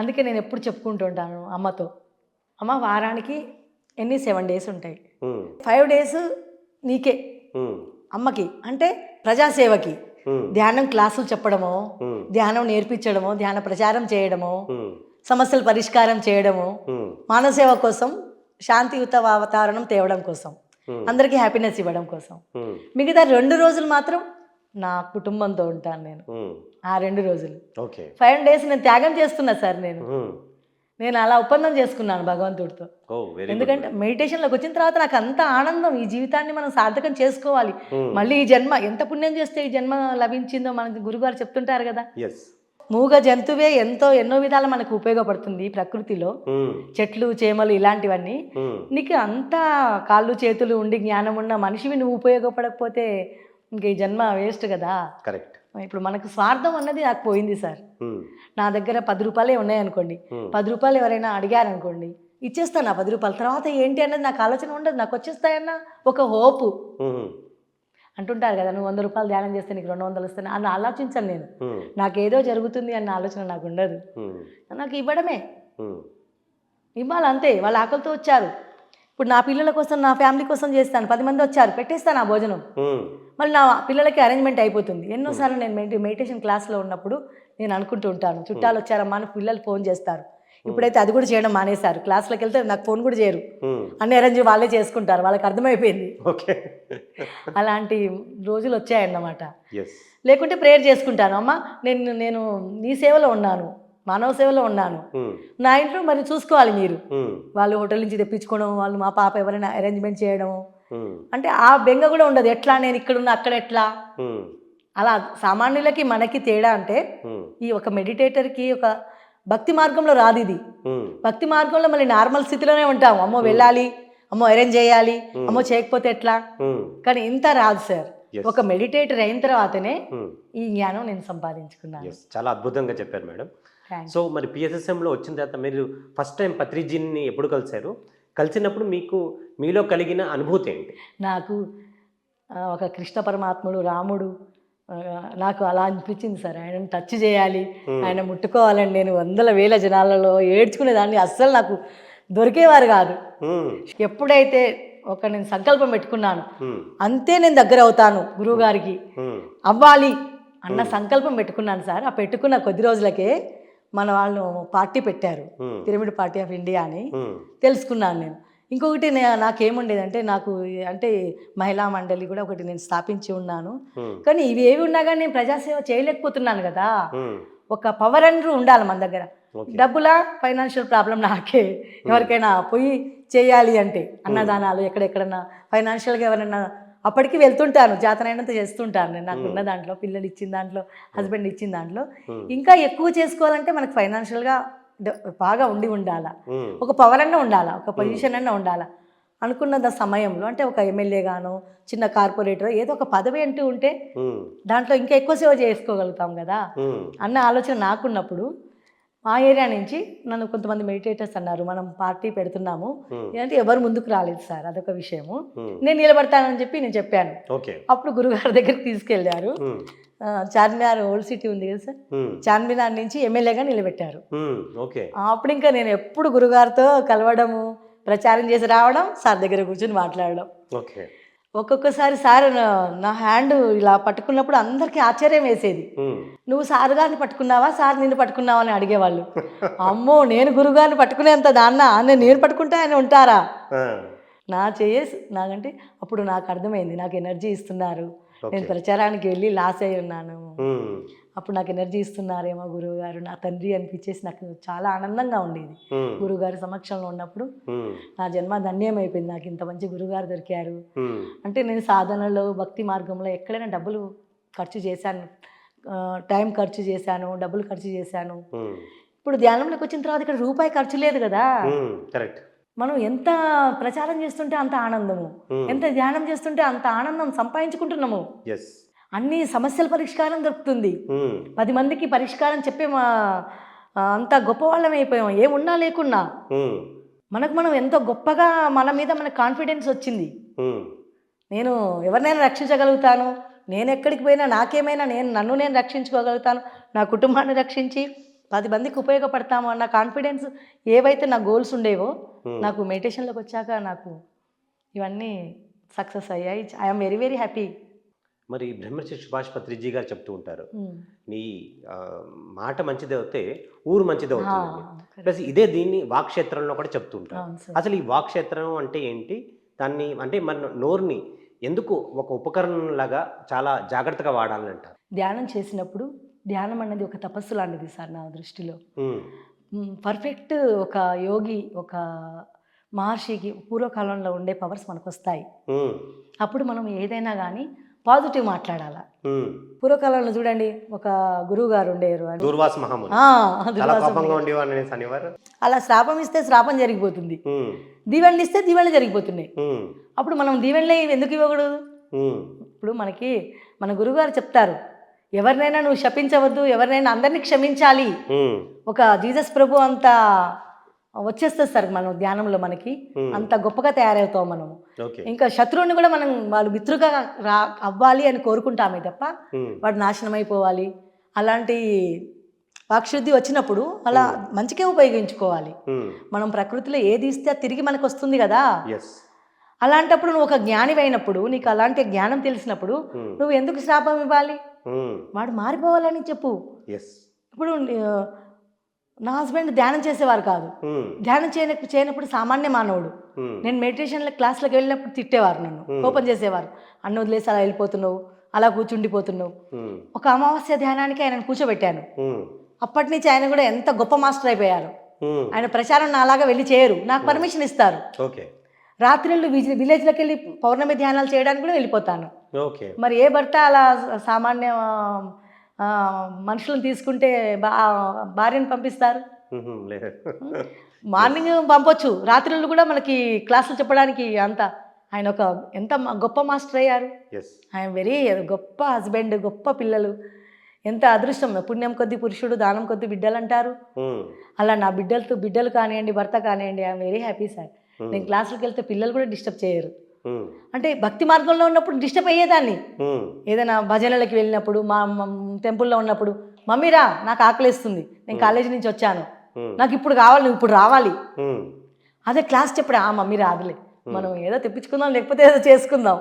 అందుకే నేను ఎప్పుడు చెప్పుకుంటూ ఉంటాను అమ్మతో, అమ్మ వారానికి ఎన్ని 7 days ఉంటాయి, 5 days నీకే అమ్మకి, అంటే ప్రజాసేవకి, ధ్యానం క్లాసులు చెప్పడమో, ధ్యానం నేర్పించడమో, ధ్యాన ప్రచారం చేయడమో, సమస్యల పరిష్కారం చేయడము, మానవసేవ కోసం, శాంతియుత వాతావరణం తేవడం కోసం, అందరికీ హ్యాపీనెస్ ఇవ్వడం కోసం. మిగతా 2 రోజులు మాత్రం నా కుటుంబంతో ఉంటాను నేను. ఆ 2 రోజులు 5 days నేను త్యాగం చేస్తున్నా సార్. నేను అలా ఒప్పందం చేసుకున్నాను భగవంతుడితో. ఎందుకంటే మెడిటేషన్లోకి వచ్చిన తర్వాత నాకు అంత ఆనందం, ఈ జీవితాన్ని మనం సార్థకం చేసుకోవాలి, మళ్ళీ ఈ జన్మ ఎంత పుణ్యం చేస్తే ఈ జన్మ లభించిందో మన గురుగారు చెప్తుంటారు కదా. మూగ జంతువే ఎన్నో విధాలు మనకు ఉపయోగపడుతుంది ప్రకృతిలో, చెట్లు చేమలు ఇలాంటివన్నీ. నీకు అంతా కాళ్ళు చేతులు ఉండి జ్ఞానం ఉన్న మనిషివి నువ్వు ఉపయోగపడకపోతే ఇంక ఈ జన్మ వేస్ట్ కదా. కరెక్ట్. ఇప్పుడు మనకు స్వార్థం అన్నది నాకు పోయింది సార్. నా దగ్గర 10 రూపాయలే ఉన్నాయనుకోండి, 10 రూపాయలు ఎవరైనా అడిగారనుకోండి, ఇచ్చేస్తాను ఆ 10 రూపాయలు. తర్వాత ఏంటి అన్నది నాకు ఆలోచన ఉండదు, నాకు వచ్చేస్తాయన్న ఒక హోపు. అంటుంటారు కదా, నువ్వు 100 రూపాయలు ధ్యానం చేస్తే నీకు 200 వస్తాయి అని ఆలోచించాను నేను. నాకేదో జరుగుతుంది అన్న ఆలోచన నాకు ఉండదు. నాకు ఇవ్వడమే, ఇవ్వాలి అంతే. వాళ్ళ ఆకలితో వచ్చారు, ఇప్పుడు నా పిల్లల కోసం, నా ఫ్యామిలీ కోసం చేస్తాను. 10 మంది వచ్చారు, పెట్టేస్తాను ఆ భోజనం. మళ్ళీ నా పిల్లలకి అరేంజ్మెంట్ అయిపోతుంది. ఎన్నోసార్లు నేను మెడిటేషన్ క్లాస్లో ఉన్నప్పుడు నేను అనుకుంటూ ఉంటాను, చుట్టాలు వచ్చారమ్మా అని పిల్లలు ఫోన్ చేస్తారు. ఇప్పుడైతే అది కూడా చేయడం మానేశారు. క్లాస్లోకి వెళ్తే నాకు ఫోన్ కూడా చేయరు, అన్ని అరేంజ్ వాళ్ళే చేసుకుంటారు, వాళ్ళకి అర్థమైపోయింది. అలాంటి రోజులు వచ్చాయన్నమాట. లేకుంటే ప్రేయర్ చేసుకుంటాను, అమ్మ నేను నీ సేవలో ఉన్నాను, మానవ సేవలో ఉన్నాను, నా ఇంట్లో మరి చూసుకోవాలి మీరు. వాళ్ళు హోటల్ నుంచి తెప్పించుకోవడం, వాళ్ళు మా పాప ఎవరైనా అరేంజ్మెంట్ చేయడం, అంటే ఆ బెంగ కూడా ఉండదు. ఎట్లా నేను ఇక్కడున్నా అక్కడ ఎట్లా, అలా సామాన్యులకి మనకి తేడా అంటే, ఈ ఒక మెడిటేటర్కి ఒక భక్తి మార్గంలో రాదు ఇది. భక్తి మార్గంలో మళ్ళీ నార్మల్ స్థితిలోనే ఉంటాము, అమ్మో వెళ్ళాలి, అమ్మో అరేంజ్ చేయాలి, అమ్మో చేయకపోతే ఎట్లా. కానీ ఇంత రాదు సార్. ఒక మెడిటేటర్ అయిన తర్వాతనే ఈ జ్ఞానం నేను సంపాదించుకున్నాను. చాలా అద్భుతంగా చెప్పారు మేడం. సో మరి పిఎస్ఎస్ఎంలో వచ్చిన తర్వాత మీరు ఫస్ట్ టైం పత్రిజీని ఎప్పుడు కలిశారు? కలిసినప్పుడు మీలో కలిగిన అనుభూతి ఏంటి? నాకు ఒక కృష్ణ పరమాత్ముడు రాముడు నాకు అలా అనిపించింది సార్. ఆయనను టచ్ చేయాలి, ఆయన ముట్టుకోవాలని నేను వందల వేల జనాలలో ఏడ్చుకునేదాన్ని. అస్సలు నాకు దొరికేవారు కాదు. ఎప్పుడైతే నేను సంకల్పం పెట్టుకున్నాను, అంతే నేను దగ్గర అవుతాను గురువుగారికి, అవ్వాలి అన్న సంకల్పం పెట్టుకున్నాను సార్. ఆ పెట్టుకున్న కొద్ది రోజులకే మన వాళ్ళు పార్టీ పెట్టారు, పిరమిడ్ పార్టీ ఆఫ్ ఇండియా అని తెలుసుకున్నాను నేను. ఇంకొకటి నాకేముండేదంటే, నాకు అంటే మహిళా మండలి కూడా ఒకటి నేను స్థాపించి ఉన్నాను. కానీ ఇవి ఏవి ఉన్నా కానీ నేను ప్రజాసేవ చేయలేకపోతున్నాను కదా. ఒక పవర్ అంటూ ఉండాలి మన దగ్గర. డబ్బులా ఫైనాన్షియల్ ప్రాబ్లం నాకే. ఎవరికైనా పోయి చేయాలి అంటే అన్నదానాలు ఎక్కడెక్కడన్నా ఫైనాన్షియల్గా ఎవరైనా అప్పటికి వెళ్తుంటాను, జాతరైనంత చేస్తుంటాను నేను. నాకు ఉన్న దాంట్లో, పిల్లలు ఇచ్చిన దాంట్లో, హస్బెండ్ ఇచ్చిన దాంట్లో. ఇంకా ఎక్కువ చేసుకోవాలంటే మనకు ఫైనాన్షియల్గా బాగా ఉండాలా, ఒక పవర్ అన్న ఉండాలా, ఒక పొజిషన్ అన్న ఉండాలా అనుకున్న సమయంలో, అంటే ఒక ఎమ్మెల్యే గానో చిన్న కార్పొరేటర్ ఏదో ఒక పదవి అంటూ ఉంటే దాంట్లో ఇంకా ఎక్కువ సేవ చేసుకోగలుగుతాం కదా అన్న ఆలోచన నాకున్నప్పుడు, ఆ ఏరియా నుంచి నన్ను కొంతమంది మెడిటేటర్స్ అన్నారు, మనం పార్టీ పెడుతున్నాము అంటే ఎవరు ముందుకు రాలేదు సార్, అదొక విషయము. నేను నిలబడతానని చెప్పి నేను చెప్పాను. అప్పుడు గురుగారి దగ్గరికి తీసుకెళ్ళారు. చార్మినార్ ఓల్డ్ సిటీ ఉంది కదా సార్, చార్మినార్ నుంచి ఎమ్మెల్యేగా నిలబెట్టారు. అప్పుడు ఇంకా నేను ఎప్పుడు గురుగారితో కలవడము, ప్రచారం చేసి రావడం, సార్ దగ్గర కూర్చొని మాట్లాడడం. ఒక్కొక్కసారి సార్ నా హ్యాండ్ ఇలా పట్టుకున్నప్పుడు అందరికీ ఆశ్చర్యం వేసేది. నువ్వు సార్ గారిని పట్టుకున్నావా, సార్ నిన్ను పట్టుకున్నావా అని అడిగేవాళ్ళు. అమ్మో, నేను గురుగారిని పట్టుకునేంత దాన్న నేను పట్టుకుంటే ఆయన ఉంటారా నా చేసి నాకంటే. అప్పుడు నాకు అర్థమైంది, నాకు ఎనర్జీ ఇస్తున్నారు. నేను ప్రచారానికి వెళ్ళి లాస్ అయి ఉన్నాను, అప్పుడు నాకు ఎనర్జీ ఇస్తున్నారేమో గురువు గారు, నా తండ్రి అనిపించేసి నాకు చాలా ఆనందంగా ఉండేది. గురువుగారి సమక్షంలో ఉన్నప్పుడు నా జన్మ ధన్యం అయిపోయింది. నాకు ఇంత మంచి గురువుగారు దొరికారు అంటే. నేను సాధనలో, భక్తి మార్గంలో ఎక్కడైనా డబ్బులు ఖర్చు చేశాను, టైం ఖర్చు చేశాను, డబ్బులు ఖర్చు చేశాను. ఇప్పుడు ధ్యానంలోకి వచ్చిన తర్వాత ఇక్కడ రూపాయి ఖర్చు లేదు కదా. కరెక్ట్. మనం ఎంత ప్రచారం చేస్తుంటే అంత ఆనందము, ఎంత ధ్యానం చేస్తుంటే అంత ఆనందం సంపాదించుకుంటున్నాము. అన్ని సమస్యల పరిష్కారం దొరుకుతుంది. 10 మందికి పరిష్కారం చెప్పే అంత గొప్పవాళ్ళం అయిపోయాం. ఏమున్నా లేకున్నా మనకు మనం ఎంతో గొప్పగా, మన మీద మనకు కాన్ఫిడెన్స్ వచ్చింది. నేను ఎవరినైనా రక్షించగలుగుతాను, నేను ఎక్కడికి పోయినా నాకేమైనా నన్ను నేను రక్షించుకోగలుగుతాను, నా కుటుంబాన్ని రక్షించి 10 మందికి ఉపయోగపడతాము అన్న కాన్ఫిడెన్స్, ఏవైతే నా గోల్స్ ఉండేవో నాకు మెడిటేషన్లోకి వచ్చాక నాకు ఇవన్నీ సక్సెస్ అయ్యాయి. I'm very very happy. మరి బ్రహ్మర్షి సుభాష్ పత్రిజీ గారు చెప్తూ ఉంటారు, నీ మాట మంచిదే అవుతే ఊరు మంచిదే అవుతుంది. ప్లస్ దీన్ని వాక్క్షేత్రంలో కూడా చెప్తూ ఉంటారు. అసలు ఈ వాక్క్షేత్రం అంటే ఏంటి, దాన్ని అంటే మన నోరుని ఎందుకు ఒక ఉపకరణం లాగా చాలా జాగ్రత్తగా వాడాలని అంటారు? ధ్యానం చేసినప్పుడు, ధ్యానం అనేది ఒక తపస్సు లాంటిది సార్ నా దృష్టిలో. పర్ఫెక్ట్ ఒక యోగి, ఒక మహర్షికి పూర్వకాలంలో ఉండే పవర్స్ మనకు వస్తాయి. అప్పుడు మనం ఏదైనా కానీ పాజిటివ్ మాట్లాడాలా. పూర్వకాలంలో చూడండి, ఒక గురువు గారు ఉండేవారు, అలా శ్రాపం ఇస్తే శ్రాపం జరిగిపోతుంది, దీవెనలు ఇస్తే దీవెనలు జరిగిపోతున్నాయి. అప్పుడు మనం దీవెనలే ఎందుకు ఇవ్వకూడదు? ఇప్పుడు మనకి మన గురువుగారు చెప్తారు, ఎవరినైనా నువ్వు శపించవద్దు, ఎవరినైనా అందరినీ క్షమించాలి. ఒక జీసస్ ప్రభు అంత వచ్చేస్తుంది సార్ మనం ధ్యానంలో, మనకి అంత గొప్పగా తయారవుతాం మనము. ఇంకా శత్రువుని కూడా మనం వాళ్ళు మిత్రుగా అవ్వాలి అని కోరుకుంటామే తప్ప వాడు నాశనం అయిపోవాలి. అలాంటి వాక్శుద్ధి వచ్చినప్పుడు అలా మంచికే ఉపయోగించుకోవాలి. మనం ప్రకృతిలో ఏది ఇస్తే తిరిగి మనకు వస్తుంది కదా. అలాంటప్పుడు నువ్వు ఒక జ్ఞాని అయినప్పుడు, నీకు అలాంటి జ్ఞానం తెలిసినప్పుడు నువ్వు ఎందుకు శ్రాపం ఇవ్వాలి? వాడు మారిపోవాలని చెప్పు. ఇప్పుడు నా హస్బెండ్ ధ్యానం చేసేవారు కాదు, ధ్యానం చేయనప్పుడు సామాన్య మానవుడు. నేను మెడిటేషన్ క్లాస్లోకి వెళ్ళినప్పుడు తిట్టేవారు, నన్ను కోపం చేసేవారు. అన్న వదిలేసి అలా వెళ్ళిపోతున్నావు, అలా కూర్చుండిపోతున్నావు. ఒక అమావాస్య ధ్యానానికి ఆయనను కూర్చోబెట్టాను. అప్పటి నుంచి ఆయన కూడా ఎంత గొప్ప మాస్టర్ అయిపోయారు. ఆయన ప్రచారం నాలాగా వెళ్ళి చేయరు, నాకు పర్మిషన్ ఇస్తారు. రాత్రిళ్ళు విలేజ్లోకి వెళ్ళి పౌర్ణమి ధ్యానాలు చేయడానికి కూడా వెళ్ళిపోతాను. మరి ఏ భర్త అలా సామాన్య మనుషులను తీసుకుంటే భార్యను పంపిస్తారు? మార్నింగ్ పంపొచ్చు, రాత్రులు కూడా మనకి క్లాసులు చెప్పడానికి అంత. ఆయన ఎంత గొప్ప మాస్టర్ అయ్యారు. ఆయన వెరీ గొప్ప హస్బెండ్, గొప్ప పిల్లలు. ఎంత అదృష్టం, పుణ్యం కొద్ది పురుషుడు, దానం కొద్ది బిడ్డలు అంటారు. అలా నా బిడ్డలు కానివ్వండి, భర్త కానివ్వండి, ఐఎమ్ వెరీ హ్యాపీ సార్. నేను క్లాసులకు వెళ్తే పిల్లలు కూడా డిస్టర్బ్ చేయరు. అంటే భక్తి మార్గంలో ఉన్నప్పుడు డిస్టర్బ్ అయ్యేదాన్ని. ఏదైనా భజనలకి వెళ్ళినప్పుడు మా టెంపుల్లో ఉన్నప్పుడు, మమ్మీరా నాకు ఆకలిస్తుంది, నేను కాలేజీ నుంచి వచ్చాను, నాకు ఇప్పుడు కావాలి, నువ్వు ఇప్పుడు రావాలి. అదే క్లాస్ చెప్పడా, మమ్మీ రాదులే, మనం ఏదో తెప్పించుకుందాం లేకపోతే ఏదో చేసుకుందాం.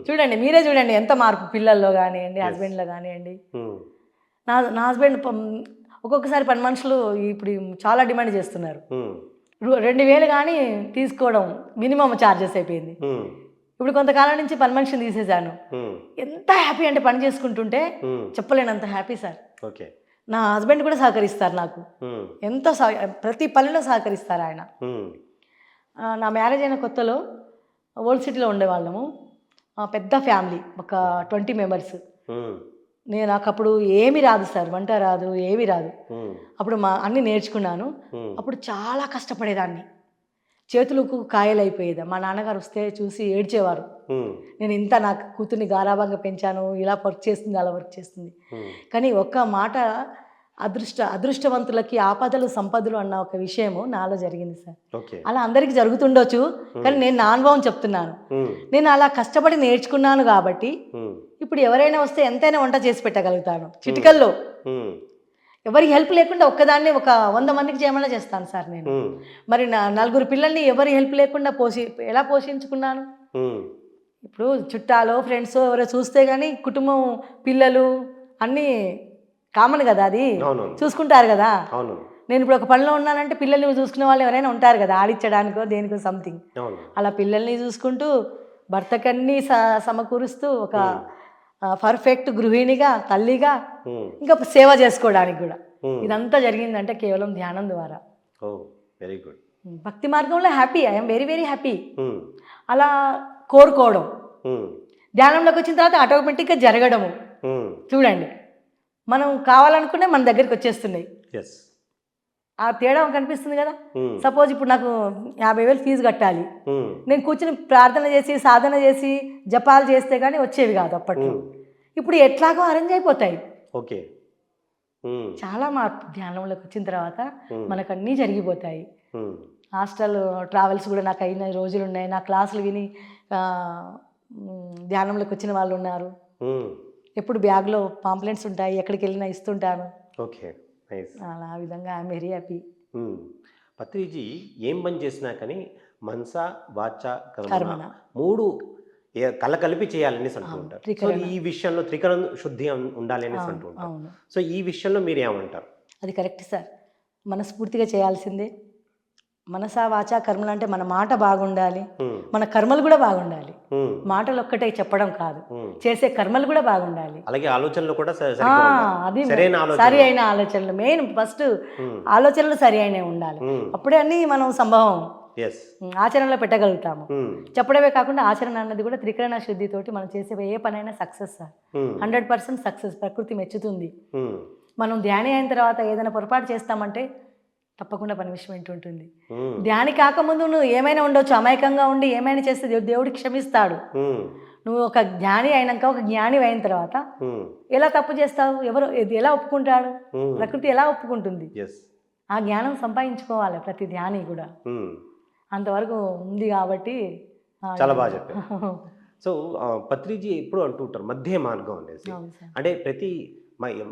చూడండి, మీరే చూడండి ఎంత మార్పు పిల్లల్లో కానివ్వండి, హస్బెండ్లో కానివ్వండి. నా హస్బెండ్ ఒక్కొక్కసారి పని మనుషులు ఇప్పుడు చాలా డిమాండ్ చేస్తున్నారు. 2000 కానీ తీసుకోవడం మినిమం ఛార్జెస్ అయిపోయింది. ఇప్పుడు కొంతకాలం నుంచి పని మనిషిని తీసేశాను. ఎంత హ్యాపీ అంటే పని చేసుకుంటుంటే చెప్పలేనంత హ్యాపీ సార్. నా హస్బెండ్ కూడా సహకరిస్తారు నాకు, ఎంత ప్రతి పనిలో సహకరిస్తారు ఆయన. నా మ్యారేజ్ అయిన కొత్తలో ఓల్డ్ సిటీలో ఉండేవాళ్ళము, పెద్ద ఫ్యామిలీ, ఒక 20 మెంబర్స్. నాకు అప్పుడు ఏమీ రాదు సార్, వంట రాదు, ఏమీ రాదు. అప్పుడు అన్నీ నేర్చుకున్నాను. అప్పుడు చాలా కష్టపడేదాన్ని, చేతులకు కాయలు అయిపోయేది. మా నాన్నగారు వస్తే చూసి ఏడ్చేవారు, నేను ఇంత నా కూతుర్ని గారాభంగా పెంచాను, ఇలా వర్క్ చేస్తుంది, అలా వర్క్ చేస్తుంది. కానీ ఒక్క మాట, అదృష్టవంతులకి ఆపదలు సంపదలు అన్న ఒక విషయము నాలో జరిగింది సార్. అలా అందరికీ జరుగుతుండొచ్చు, కానీ నేను నా అనుభవం చెప్తున్నాను. నేను అలా కష్టపడి నేర్చుకున్నాను కాబట్టి ఇప్పుడు ఎవరైనా వస్తే ఎంతైనా వంట చేసి పెట్టగలుగుతాను చిటికల్లో. ఎవరికి హెల్ప్ లేకుండా ఒక్కదాన్ని ఒక 100 మందికి చేయమన్నా చేస్తాను సార్ నేను. మరి నా 4 పిల్లల్ని ఎవరి హెల్ప్ లేకుండా ఎలా పోషించుకున్నాను. ఇప్పుడు చుట్టాలో ఫ్రెండ్స్ ఎవరో చూస్తే కానీ కుటుంబం, పిల్లలు అన్నీ కామన్ కదా, అది చూసుకుంటారు కదా. నేను ఇప్పుడు ఒక పనిలో ఉన్నానంటే పిల్లల్ని చూసుకునే వాళ్ళు ఎవరైనా ఉంటారు కదా, ఆడిచ్చడానికో దేనికో సంథింగ్. అలా పిల్లల్ని చూసుకుంటూ భర్తకన్నీ సమకూరుస్తూ ఒక పర్ఫెక్ట్ గృహిణిగా, తల్లిగా, ఇంకా సేవ చేసుకోవడానికి కూడా ఇదంతా జరిగిందంటే కేవలం ధ్యానం ద్వారా. Very good. భక్తి మార్గంలో happy, I'm very very happy. అలా కోరుకోవడం, ధ్యానంలోకి వచ్చిన తర్వాత ఆటోమేటిక్గా జరగడము. చూడండి, మనం కావాలనుకునే మన దగ్గరికి వచ్చేస్తున్నాయి. ఆ తేడా కనిపిస్తుంది కదా. సపోజ్ ఇప్పుడు నాకు 50,000 ఫీజు కట్టాలి, నేను కూర్చుని ప్రార్థన చేసి సాధన చేసి జపాలు చేస్తే కానీ వచ్చేవి కాదు అప్పట్లో. ఇప్పుడు ఎట్లాగో అరేంజ్ అయిపోతాయి. చాలా మార్పు ధ్యానంలోకి వచ్చిన తర్వాత మనకు అన్నీ జరిగిపోతాయి. హాస్టల్ ట్రావెల్స్ కూడా నాకు అయిన రోజులు ఉన్నాయి. నా క్లాసులు విని ధ్యానంలోకి వచ్చిన వాళ్ళు ఉన్నారు. ఎప్పుడు బ్యాగ్లో పాంప్లెంట్స్ ఉంటాయి, ఎక్కడికి వెళ్ళినా ఇస్తుంటాను. అలా విధంగా ఐఎమ్ వెరీ హ్యాపీ. పత్రిజీ ఏం పని చేసినా కానీ మనస, వాచ, కర్మ 3 కలిపి చేయాలని అంటూ ఉంటారు. సో ఈ విషయంలో త్రికరణ శుద్ధి ఉండాలి అని అంటూ ఉంటారు. సో ఈ విషయంలో మీరు ఏమంటారు? అది కరెక్ట్ సార్, మనస్ఫూర్తిగా చేయాల్సిందే. మనస, వాచ, కర్మలు అంటే మన మాట బాగుండాలి, మన కర్మలు కూడా బాగుండాలి. మాటలు ఒక్కటే చెప్పడం కాదు, చేసే కర్మలు కూడా బాగుండాలి. అలాగే ఆలోచనలు కూడా అది సరి అయిన ఆలోచనలు, మెయిన్ ఫస్ట్ ఆలోచనలు సరి అయినవి ఉండాలి. అప్పుడే అన్ని మనం సంభవం ఆచరణలో పెట్టగలుగుతాము. చెప్పడమే కాకుండా ఆచరణ అన్నది కూడా త్రికరణ శుద్ధితోటి మనం చేసే ఏ పనైనా సక్సెస్ సార్, 100% సక్సెస్. ప్రకృతి మెచ్చుతుంది. మనం ధ్యాని అయిన తర్వాత ఏదైనా పొరపాటు చేస్తామంటే తప్పకుండా పనిష్మెంట్ ఉంటుంది. ధ్యాని కాకముందు నువ్వు ఏమైనా ఉండొచ్చు, అమాయకంగా ఉండి ఏమైనా చేస్తే దేవుడు క్షమిస్తాడు. నువ్వు ఒక జ్ఞాని అయినాక, ఒక జ్ఞాని అయిన తర్వాత ఎలా తప్పు చేస్తావు, ఎలా ఒప్పుకుంటాడు, ప్రకృతి ఎలా ఒప్పుకుంటుంది. ఆ జ్ఞానం సంపాదించుకోవాలి ప్రతి ధ్యాని కూడా. అంతవరకు ఉంది కాబట్టి చాలా బాగా చెప్పారు. సో పత్రిజీ ఎప్పుడు అంటూ ఉంటారు మధ్య మార్గం అనేసి. అంటే ప్రతి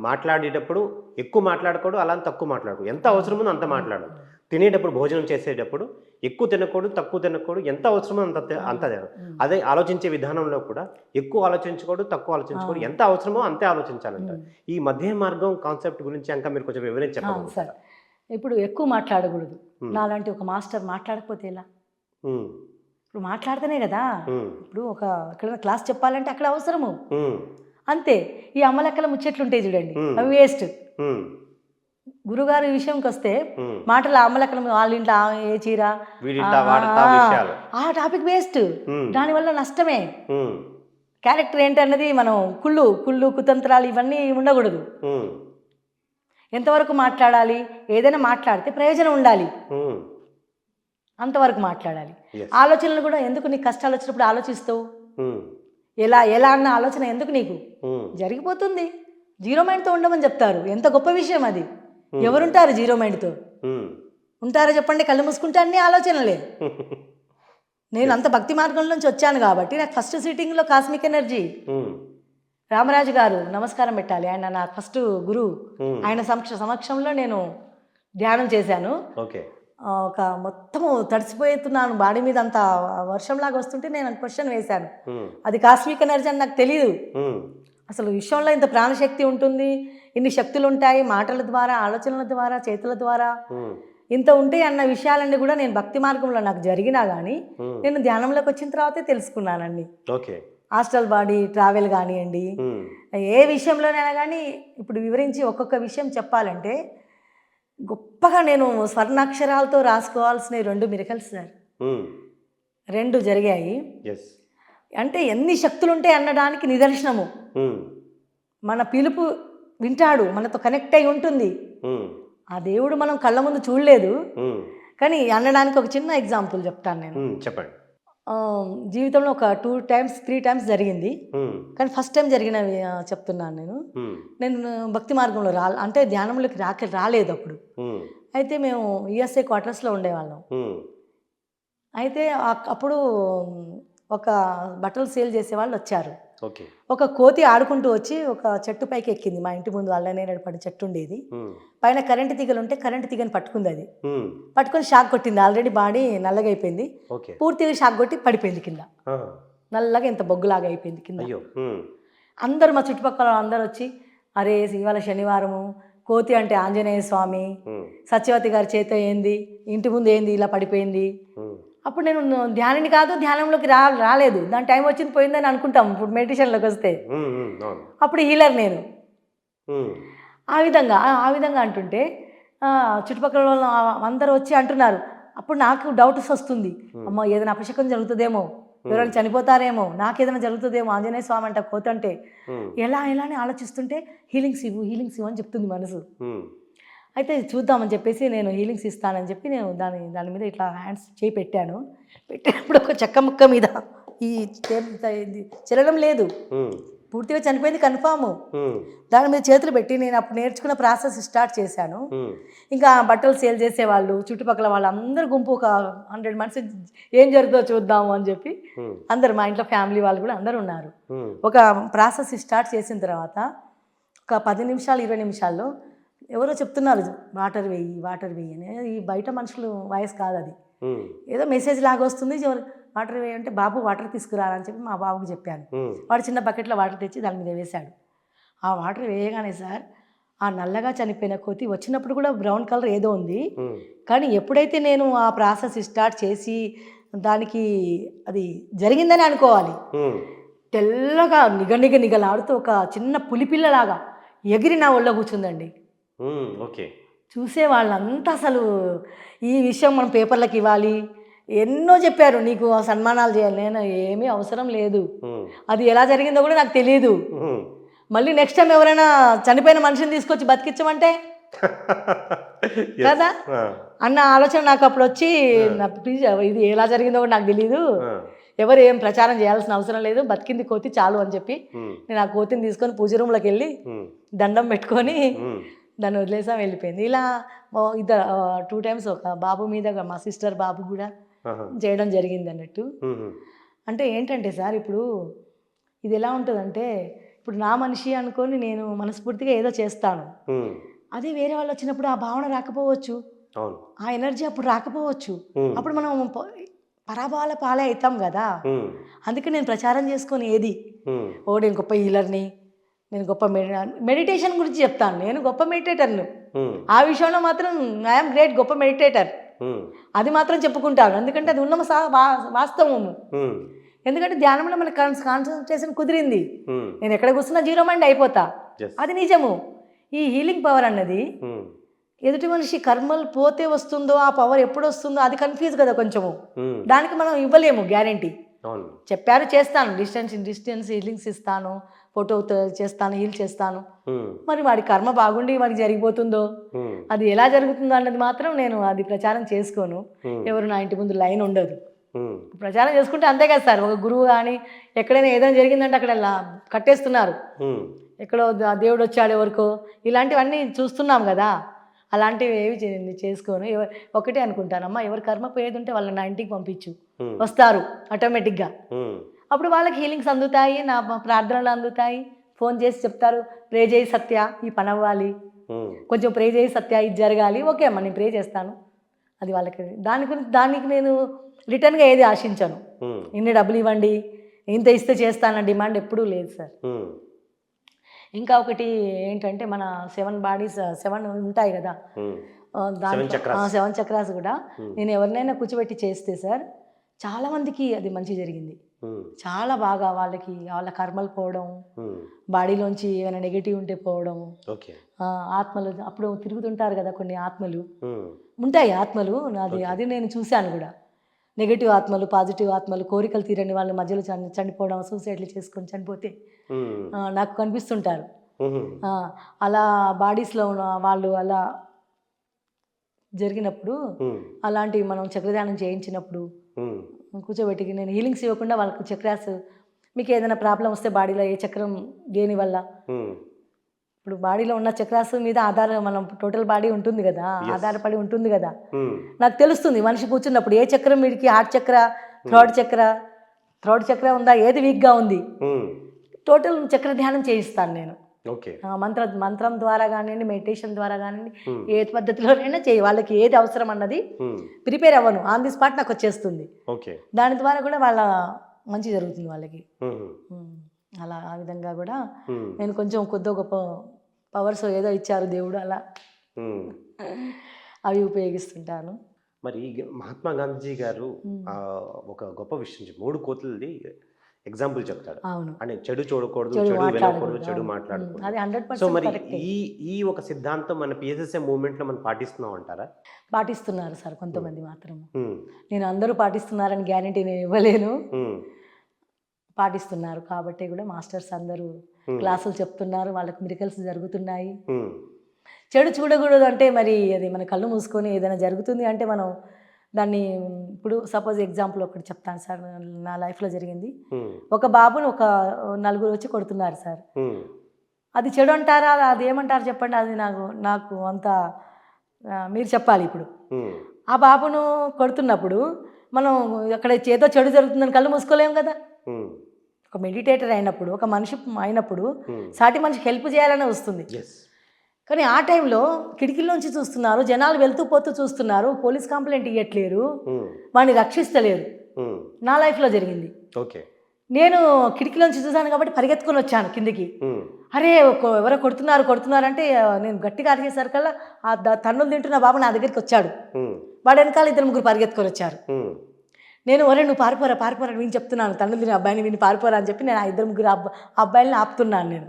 మాట్లాడేటప్పుడు ఎక్కువ మాట్లాడకూడదు, అలా తక్కువ మాట్లాడకూడదు, ఎంత అవసరమో అంత మాట్లాడదు. తినేటప్పుడు, భోజనం చేసేటప్పుడు ఎక్కువ తినకూడదు, తక్కువ తినకూడదు, ఎంత అవసరమో అంత తినాలి. అదే ఆలోచించే విధానంలో కూడా ఎక్కువ ఆలోచించకూడదు, తక్కువ ఆలోచించకూడదు, ఎంత అవసరమో అంతే ఆలోచించాలంట. ఈ మధ్య మార్గం కాన్సెప్ట్ గురించి ఇంకా మీరు కొంచెం వివరించండి సార్. ఇప్పుడు ఎక్కువ మాట్లాడకూడదు. నాలాంటి ఒక మాస్టర్ మాట్లాడకపోతే ఎలా? ఇప్పుడు మాట్లాడితేనే కదా. ఇప్పుడు ఎక్కడైనా క్లాస్ చెప్పాలంటే అక్కడ అవసరము, అంతే. ఈ అమ్మలెక్కల ముచ్చట్లుంటాయి చూడండి, అవి వేస్ట్. గురుగారు విషయంకి వస్తే మాటలు అమ్మలెక్కల, వాళ్ళ ఇంట్లో ఏ చీర, ఆ టాపిక్ వేస్ట్. దానివల్ల నష్టమే. క్యారెక్టర్ ఏంటన్నది మనం కుళ్ళు కుతంత్రాలు ఇవన్నీ ఉండకూడదు. ఎంతవరకు మాట్లాడాలి, ఏదైనా మాట్లాడితే ప్రయోజనం ఉండాలి, అంతవరకు మాట్లాడాలి. ఆలోచనలు కూడా ఎందుకు, నీకు కష్టాలు వచ్చినప్పుడు ఆలోచిస్తావు, ఎలా అన్న ఆలోచన ఎందుకు నీకు, జరిగిపోతుంది. 0 మైండ్తో ఉండమని చెప్తారు. ఎంత గొప్ప విషయం అది. ఎవరుంటారు 0 మైండ్తో? ఉంటారో చెప్పండి? కళ్ళు మూసుకుంటే అన్ని ఆలోచనలే. నేను అంత భక్తి మార్గం నుంచి వచ్చాను కాబట్టి నాకు ఫస్ట్ సిట్టింగ్లో కాస్మిక్ ఎనర్జీ రామరాజు గారు నమస్కారం పెట్టాలి, ఆయన నా ఫస్ట్ గురువు. ఆయన సమక్షంలో నేను ధ్యానం చేశాను. ఓకే. ఒక మొత్తము తడిసిపోతున్నాను, బాడీ మీద అంత వర్షంలాగా వస్తుంటే నేను క్వశ్చన్ వేశాను, అది కాస్మిక్ ఎనర్జీ అని నాకు తెలియదు. అసలు విశ్వంలో ఇంత ప్రాణశక్తి ఉంటుంది, ఇన్ని శక్తులు ఉంటాయి, మాటల ద్వారా, ఆలోచనల ద్వారా, చేతుల ద్వారా ఇంత ఉంటాయి అన్న విషయాలన్నీ కూడా నేను భక్తి మార్గంలో నాకు జరిగినా కానీ నేను ధ్యానంలోకి వచ్చిన తర్వాతే తెలుసుకున్నానండి. ఓకే. హాస్టల్ బాడీ ట్రావెల్ కానివ్వండి, ఏ విషయంలోనైనా కానీ ఇప్పుడు వివరించి ఒక్కొక్క విషయం చెప్పాలంటే గొప్పగా నేను స్వర్ణాక్షరాలతో రాసుకోవాల్సిన 2 మిరకల్స్ సార్, 2 జరిగాయి. అంటే ఎన్ని శక్తులు ఉంటాయి అనడానికి నిదర్శనము. మన పిలుపు వింటాడు, మనతో కనెక్ట్ అయి ఉంటుంది. ఆ దేవుడు మనం కళ్ళ ముందు చూడలేదు కానీ అనడానికి ఒక చిన్న ఎగ్జాంపుల్ చెప్తాను నేను. చెప్పండి. జీవితంలో ఒక 2 times 3 times జరిగింది కానీ ఫస్ట్ టైం జరిగినవి చెప్తున్నాను నేను భక్తి మార్గంలో అంటే ధ్యానంలోకి రాలేదు అప్పుడు. అయితే మేము యుఎస్ఏ క్వార్టర్స్లో ఉండేవాళ్ళం. అయితే అప్పుడు ఒక బట్టలు సేల్ చేసే వాళ్ళు వచ్చారు. ఒక కోతి ఆడుకుంటూ వచ్చి ఒక చెట్టు పైకి ఎక్కింది. మా ఇంటి ముందు అల్లనేరేడు పడి చెట్టు ఉండేది, పైన కరెంటు తీగలు ఉంటే కరెంటు తీగని పట్టుకుంది. అది పట్టుకొని షాక్ కొట్టింది, ఆల్రెడీ బాడీ నల్లగా అయిపోయింది, పూర్తిగా షాక్ కొట్టి పడిపోయింది కింద, నల్లగా ఇంత బొగ్గులాగా అయిపోయింది కింద. అందరు మా చుట్టుపక్కల అందరు వచ్చి అరే ఇవాళ శనివారము, కోతి అంటే ఆంజనేయ స్వామి, సత్యవతి గారి చేత ఏంది, ఇంటి ముందు ఏంది ఇలా పడిపోయింది. అప్పుడు నేను ధ్యానిని కాదు, ధ్యానంలోకి రాలేదు, దాని టైం వచ్చింది పోయిందని అనుకుంటాం ఇప్పుడు మెడిటేషన్లోకి వస్తే. అప్పుడు హీలర్ నేను. ఆ విధంగా అంటుంటే చుట్టుపక్కల వాళ్ళు అందరూ వచ్చి అంటున్నారు. అప్పుడు నాకు డౌట్స్ వస్తుంది, అమ్మ ఏదైనా అపశకం జరుగుతుందేమో, ఎవరైనా చనిపోతారేమో, నాకు ఏదైనా జరుగుతుందేమో, ఆంజనేయ స్వామి అంట కోతంటే ఎలా అని ఆలోచిస్తుంటే హీలింగ్స్ ఇవ్వు అని చెప్తుంది మనసు. అయితే చూద్దామని చెప్పేసి నేను హీలింగ్స్ ఇస్తానని చెప్పి నేను దాని మీద ఇట్లా హ్యాండ్స్ చేయి పెట్టాను. పెట్టినప్పుడు ఒక చెక్క ముక్క మీద ఈ చెరడం లేదు, పూర్తిగా చనిపోయింది కన్ఫామ్. దాని మీద చేతులు పెట్టి నేను అప్పుడు నేర్చుకున్న ప్రాసెస్ స్టార్ట్ చేశాను. ఇంకా బట్టలు సేల్ చేసేవాళ్ళు, చుట్టుపక్కల వాళ్ళు అందరు గుంపు ఒక 100 మంది ఏం జరుగుతుందో చూద్దాము అని చెప్పి అందరు, మా ఇంట్లో ఫ్యామిలీ వాళ్ళు కూడా అందరు ఉన్నారు. ఒక ప్రాసెస్ స్టార్ట్ చేసిన తర్వాత ఒక 10 నిమిషాలు 20 నిమిషాల్లో ఎవరో చెప్తున్నారు వాటర్ వెయ్యి అని. ఈ బయట మనుషులు వాయిస్ కాదు, అది ఏదో మెసేజ్ లాగా వస్తుంది. వాటర్ వేయి అంటే బాబు వాటర్ తీసుకురాలని చెప్పి మా బాబుకి చెప్పాను. వాడు చిన్న బకెట్లో వాటర్ తెచ్చి దాని మీద వేశాడు. ఆ వాటర్ వేయగానే సార్ ఆ నల్లగా చనిపోయిన కోతి వచ్చినప్పుడు కూడా బ్రౌన్ కలర్ ఏదో ఉంది, కానీ ఎప్పుడైతే నేను ఆ ప్రాసెస్ స్టార్ట్ చేసి దానికి అది జరిగిందని అనుకోవాలి, తెల్లగా నిగలాడుతూ ఒక చిన్న పులిపిల్లలాగా ఎగిరి నా ఒళ్ళో కూర్చుందండి. చూసే వాళ్ళంతా అసలు ఈ విషయం మనం పేపర్లకు ఇవ్వాలి, ఎన్నో చెప్పారు, నీకు సన్మానాలు చేయాలి. నేను ఏమీ అవసరం లేదు, అది ఎలా జరిగిందో కూడా నాకు తెలియదు. మళ్ళీ నెక్స్ట్ టైం ఎవరైనా చనిపోయిన మనిషిని తీసుకొచ్చి బతికించమంటే కదా అన్న ఆలోచన నాకు అప్పుడు వచ్చి, ఇది ఎలా జరిగిందో కూడా నాకు తెలియదు, ఎవరు ఏం ప్రచారం చేయాల్సిన అవసరం లేదు, బతికింది కోతి చాలు అని చెప్పి నేను ఆ కోతిని తీసుకొని పూజ రూమ్లోకి వెళ్ళి దండం పెట్టుకొని దాన్ని వదిలేసాం, వెళ్ళిపోయింది. ఇలా 2 times ఒక బాబు మీద, మా సిస్టర్ బాబు కూడా చేయడం జరిగింది అన్నట్టు. అంటే ఏంటంటే సార్ ఇప్పుడు ఇది ఎలా ఉంటుందంటే, ఇప్పుడు నా మనిషి అనుకొని నేను మనస్ఫూర్తిగా ఏదో చేస్తాను, అదే వేరే వాళ్ళు వచ్చినప్పుడు ఆ భావన రాకపోవచ్చు, ఆ ఎనర్జీ అప్పుడు రాకపోవచ్చు, అప్పుడు మనం పరాభాల పాలే అవుతాం కదా. అందుకే నేను ప్రచారం చేసుకొని ఏది నేను గొప్ప హీలర్ని, నేను గొప్ప మెడిటేషన్ గురించి చెప్తాను, నేను గొప్ప మెడిటేటర్ను, ఆ విషయంలో మాత్రం ఐఎమ్ గ్రేట్, గొప్ప మెడిటేటర్, అది మాత్రం చెప్పుకుంటాను. ఎందుకంటే అది ఉన్న వాస్తవము. ఎందుకంటే ధ్యానంలో మనకి కాన్సన్ట్రేషన్ కుదిరింది, నేను ఎక్కడ కూర్చున్నా 0 మైండ్ అయిపోతా, అది నిజము. ఈ హీలింగ్ పవర్ అన్నది ఎదుటి మనిషి కర్మలు పోతే వస్తుందో, ఆ పవర్ ఎప్పుడు వస్తుందో అది కన్ఫ్యూజ్ కదా కొంచెము, దానికి మనం ఇవ్వలేము గ్యారంటీ. చెప్పారు చేస్తాను, డిస్టెన్స్ హీలింగ్స్ ఇస్తాను, ఫోటో చేస్తాను, హీల్ చేస్తాను, మరి వాడి కర్మ బాగుండి వాడికి జరిగిపోతుందో, అది ఎలా జరుగుతుందో అన్నది మాత్రం నేను అది ప్రచారం చేసుకోను. ఎవరు నా ఇంటి ముందు లైన్ ఉండదు, ప్రచారం చేసుకుంటే అంతే కదా సార్. ఒక గురువు కానీ ఎక్కడైనా ఏదైనా జరిగిందంటే అక్కడ కట్టేస్తున్నారు, ఎక్కడో దేవుడు వచ్చాడు ఎవరికో, ఇలాంటివన్నీ చూస్తున్నాం కదా. అలాంటివి ఏవి చేసుకోను. ఒకటే అనుకుంటానమ్మా, ఎవరి కర్మ పోయేది ఉంటే వాళ్ళని నా ఇంటికి పంపించు, వస్తారు ఆటోమేటిక్గా. అప్పుడు వాళ్ళకి హీలింగ్స్ అందుతాయి, నా ప్రార్థనలు అందుతాయి. ఫోన్ చేసి చెప్తారు, ప్రే చేయి సత్య, ఈ పని అవ్వాలి, కొంచెం ప్రే చేయి సత్య, ఇది జరగాలి. ఓకే అమ్మ, నేను ప్రే చేస్తాను. అది వాళ్ళకి దానికి నేను రిటర్న్గా ఏది ఆశించను. ఇన్ని డబ్బులు ఇవ్వండి, ఇంత ఇస్తే చేస్తానన్న డిమాండ్ ఎప్పుడూ లేదు సార్. ఇంకా ఒకటి ఏంటంటే మన 7 బాడీస్ 7 ఉంటాయి కదా, దాంట్లో 7 చక్రాస్ కూడా నేను ఎవరినైనా కూర్చోబెట్టి చేస్తే సార్ చాలామందికి అది మంచి జరిగింది. చాలా బాగా వాళ్ళ కర్మలు పోవడం, బాడీలోంచి ఏమైనా నెగిటివ్ ఉంటే పోవడం, ఆత్మలు అప్పుడు తిరుగుతుంటారు కదా కొన్ని ఆత్మలు ఉంటాయి, ఆత్మలు అది నేను చూశాను కూడా. నెగిటివ్ ఆత్మలు, పాజిటివ్ ఆత్మలు, కోరికలు తీరని వాళ్ళు మధ్యలో చనిపోవడం, సూసైడ్లు చేసుకొని చనిపోతే నాకు కనిపిస్తుంటారు. అలా బాడీస్లో ఉన్న వాళ్ళు అలా జరిగినప్పుడు, అలాంటివి మనం చక్రధ్యానం చేయించినప్పుడు కూర్చోబెట్టి నేను హీలింగ్స్ ఇవ్వకుండా వాళ్ళకి చక్రాస్, మీకు ఏదైనా ప్రాబ్లం వస్తే బాడీలో ఏ చక్రం దేనివల్ల, ఇప్పుడు బాడీలో ఉన్న చక్రాస్ మీద మనం టోటల్ బాడీ ఉంటుంది కదా, ఆధారపడి ఉంటుంది కదా. నాకు తెలుస్తుంది మనిషి కూర్చున్నప్పుడు ఏ చక్రం వీడికి, హార్ట్ చక్ర, థ్రోట్ చక్ర ఉందా, ఏది వీక్గా ఉంది, టోటల్ చక్ర ధ్యానం చేయిస్తాను నేను. మంత్రం ద్వారా కానివ్వండి, మెడిటేషన్ ద్వారా కానివ్వండి, ఏ పద్ధతిలోనైనా వాళ్ళకి ఏది అవసరం అన్నది ప్రిపేర్ అవ్వను, ఆన్ ది స్పాట్ నాకు వచ్చేస్తుంది. దాని ద్వారా కూడా వాళ్ళ మంచి జరుగుతుంది వాళ్ళకి. అలా ఆ విధంగా కూడా నేను కొంచెం కొద్ది గొప్ప పవర్స్ ఏదో ఇచ్చారు దేవుడు, అలా అవి ఉపయోగిస్తుంటాను. మరి మహాత్మా గాంధీ గారు ఒక గొప్ప విషయం 3 కోతులది ఎగ్జాంపుల్ చెప్తాడు. అంటే చెడు చూడకూడదు, చెడు వినకూడదు, చెడు మాట్లాడకూడదు. సో మరి ఈ ఒక సిద్ధాంతం మన పిఎస్ఎస్ఏ మూవ్మెంట్ లో మనం పాటిస్తున్నాం అంటారా? పాటిస్తున్నారు సార్ కొంతమంది మాత్రం. నేను అందరూ పాటిస్తున్నారని గ్యారంటీ నేను ఇవ్వలేను, పాటిస్తున్నారు కాబట్టి కూడా మాస్టర్స్ అందరూ క్లాసులు చెప్తున్నారు, వాళ్ళకి మిరకల్స్ జరుగుతున్నాయి. చెడు చూడకూడదు అంటే మరి అది మన కళ్ళు మూసుకొని ఏదైనా జరుగుతుంది అంటే మనం దాన్ని, ఇప్పుడు సపోజ్ ఎగ్జాంపుల్ ఒకటి చెప్తాను సార్, నా లైఫ్లో జరిగింది. ఒక బాబుని ఒక 4 వచ్చి కొడుతున్నారు సార్. అది చెడు అంటారా, అది ఏమంటారు చెప్పండి, అది నాకు అంత మీరు చెప్పాలి. ఇప్పుడు ఆ బాబును కొడుతున్నప్పుడు మనం అక్కడ ఏదో చెడు జరుగుతుందని కళ్ళు మూసుకోలేము కదా. ఒక మెడిటేటర్ అయినప్పుడు, ఒక మనిషి అయినప్పుడు సాటి మనిషికి హెల్ప్ చేయాలనే వస్తుంది. కానీ ఆ టైంలో కిటికీలోంచి చూస్తున్నారు, జనాలు వెళ్తూ పోతూ చూస్తున్నారు, పోలీస్ కంప్లైంట్ ఇవ్వట్లేరు, వాడిని రక్షిస్తలేరు. నా లైఫ్లో జరిగింది. నేను కిటికీలోంచి చూసాను కాబట్టి పరిగెత్తుకొని వచ్చాను కిందికి. అరే ఎవరో కొడుతున్నారు అంటే నేను గట్టిగా అరిగేసరికల్లా ఆ తన్నులు తింటున్న బాబు నా దగ్గరికి వచ్చాడు. వాడు వెనకాల 2-3 పరిగెత్తుకొని వచ్చారు. నేను ఒరే నువ్వు పారిపోరా నేను చెప్తున్నాను, తన్నులు తిని అబ్బాయిని విని పారిపోరా అని చెప్పి నేను 2-3 అబ్బాయిలని ఆపుతున్నాను. నేను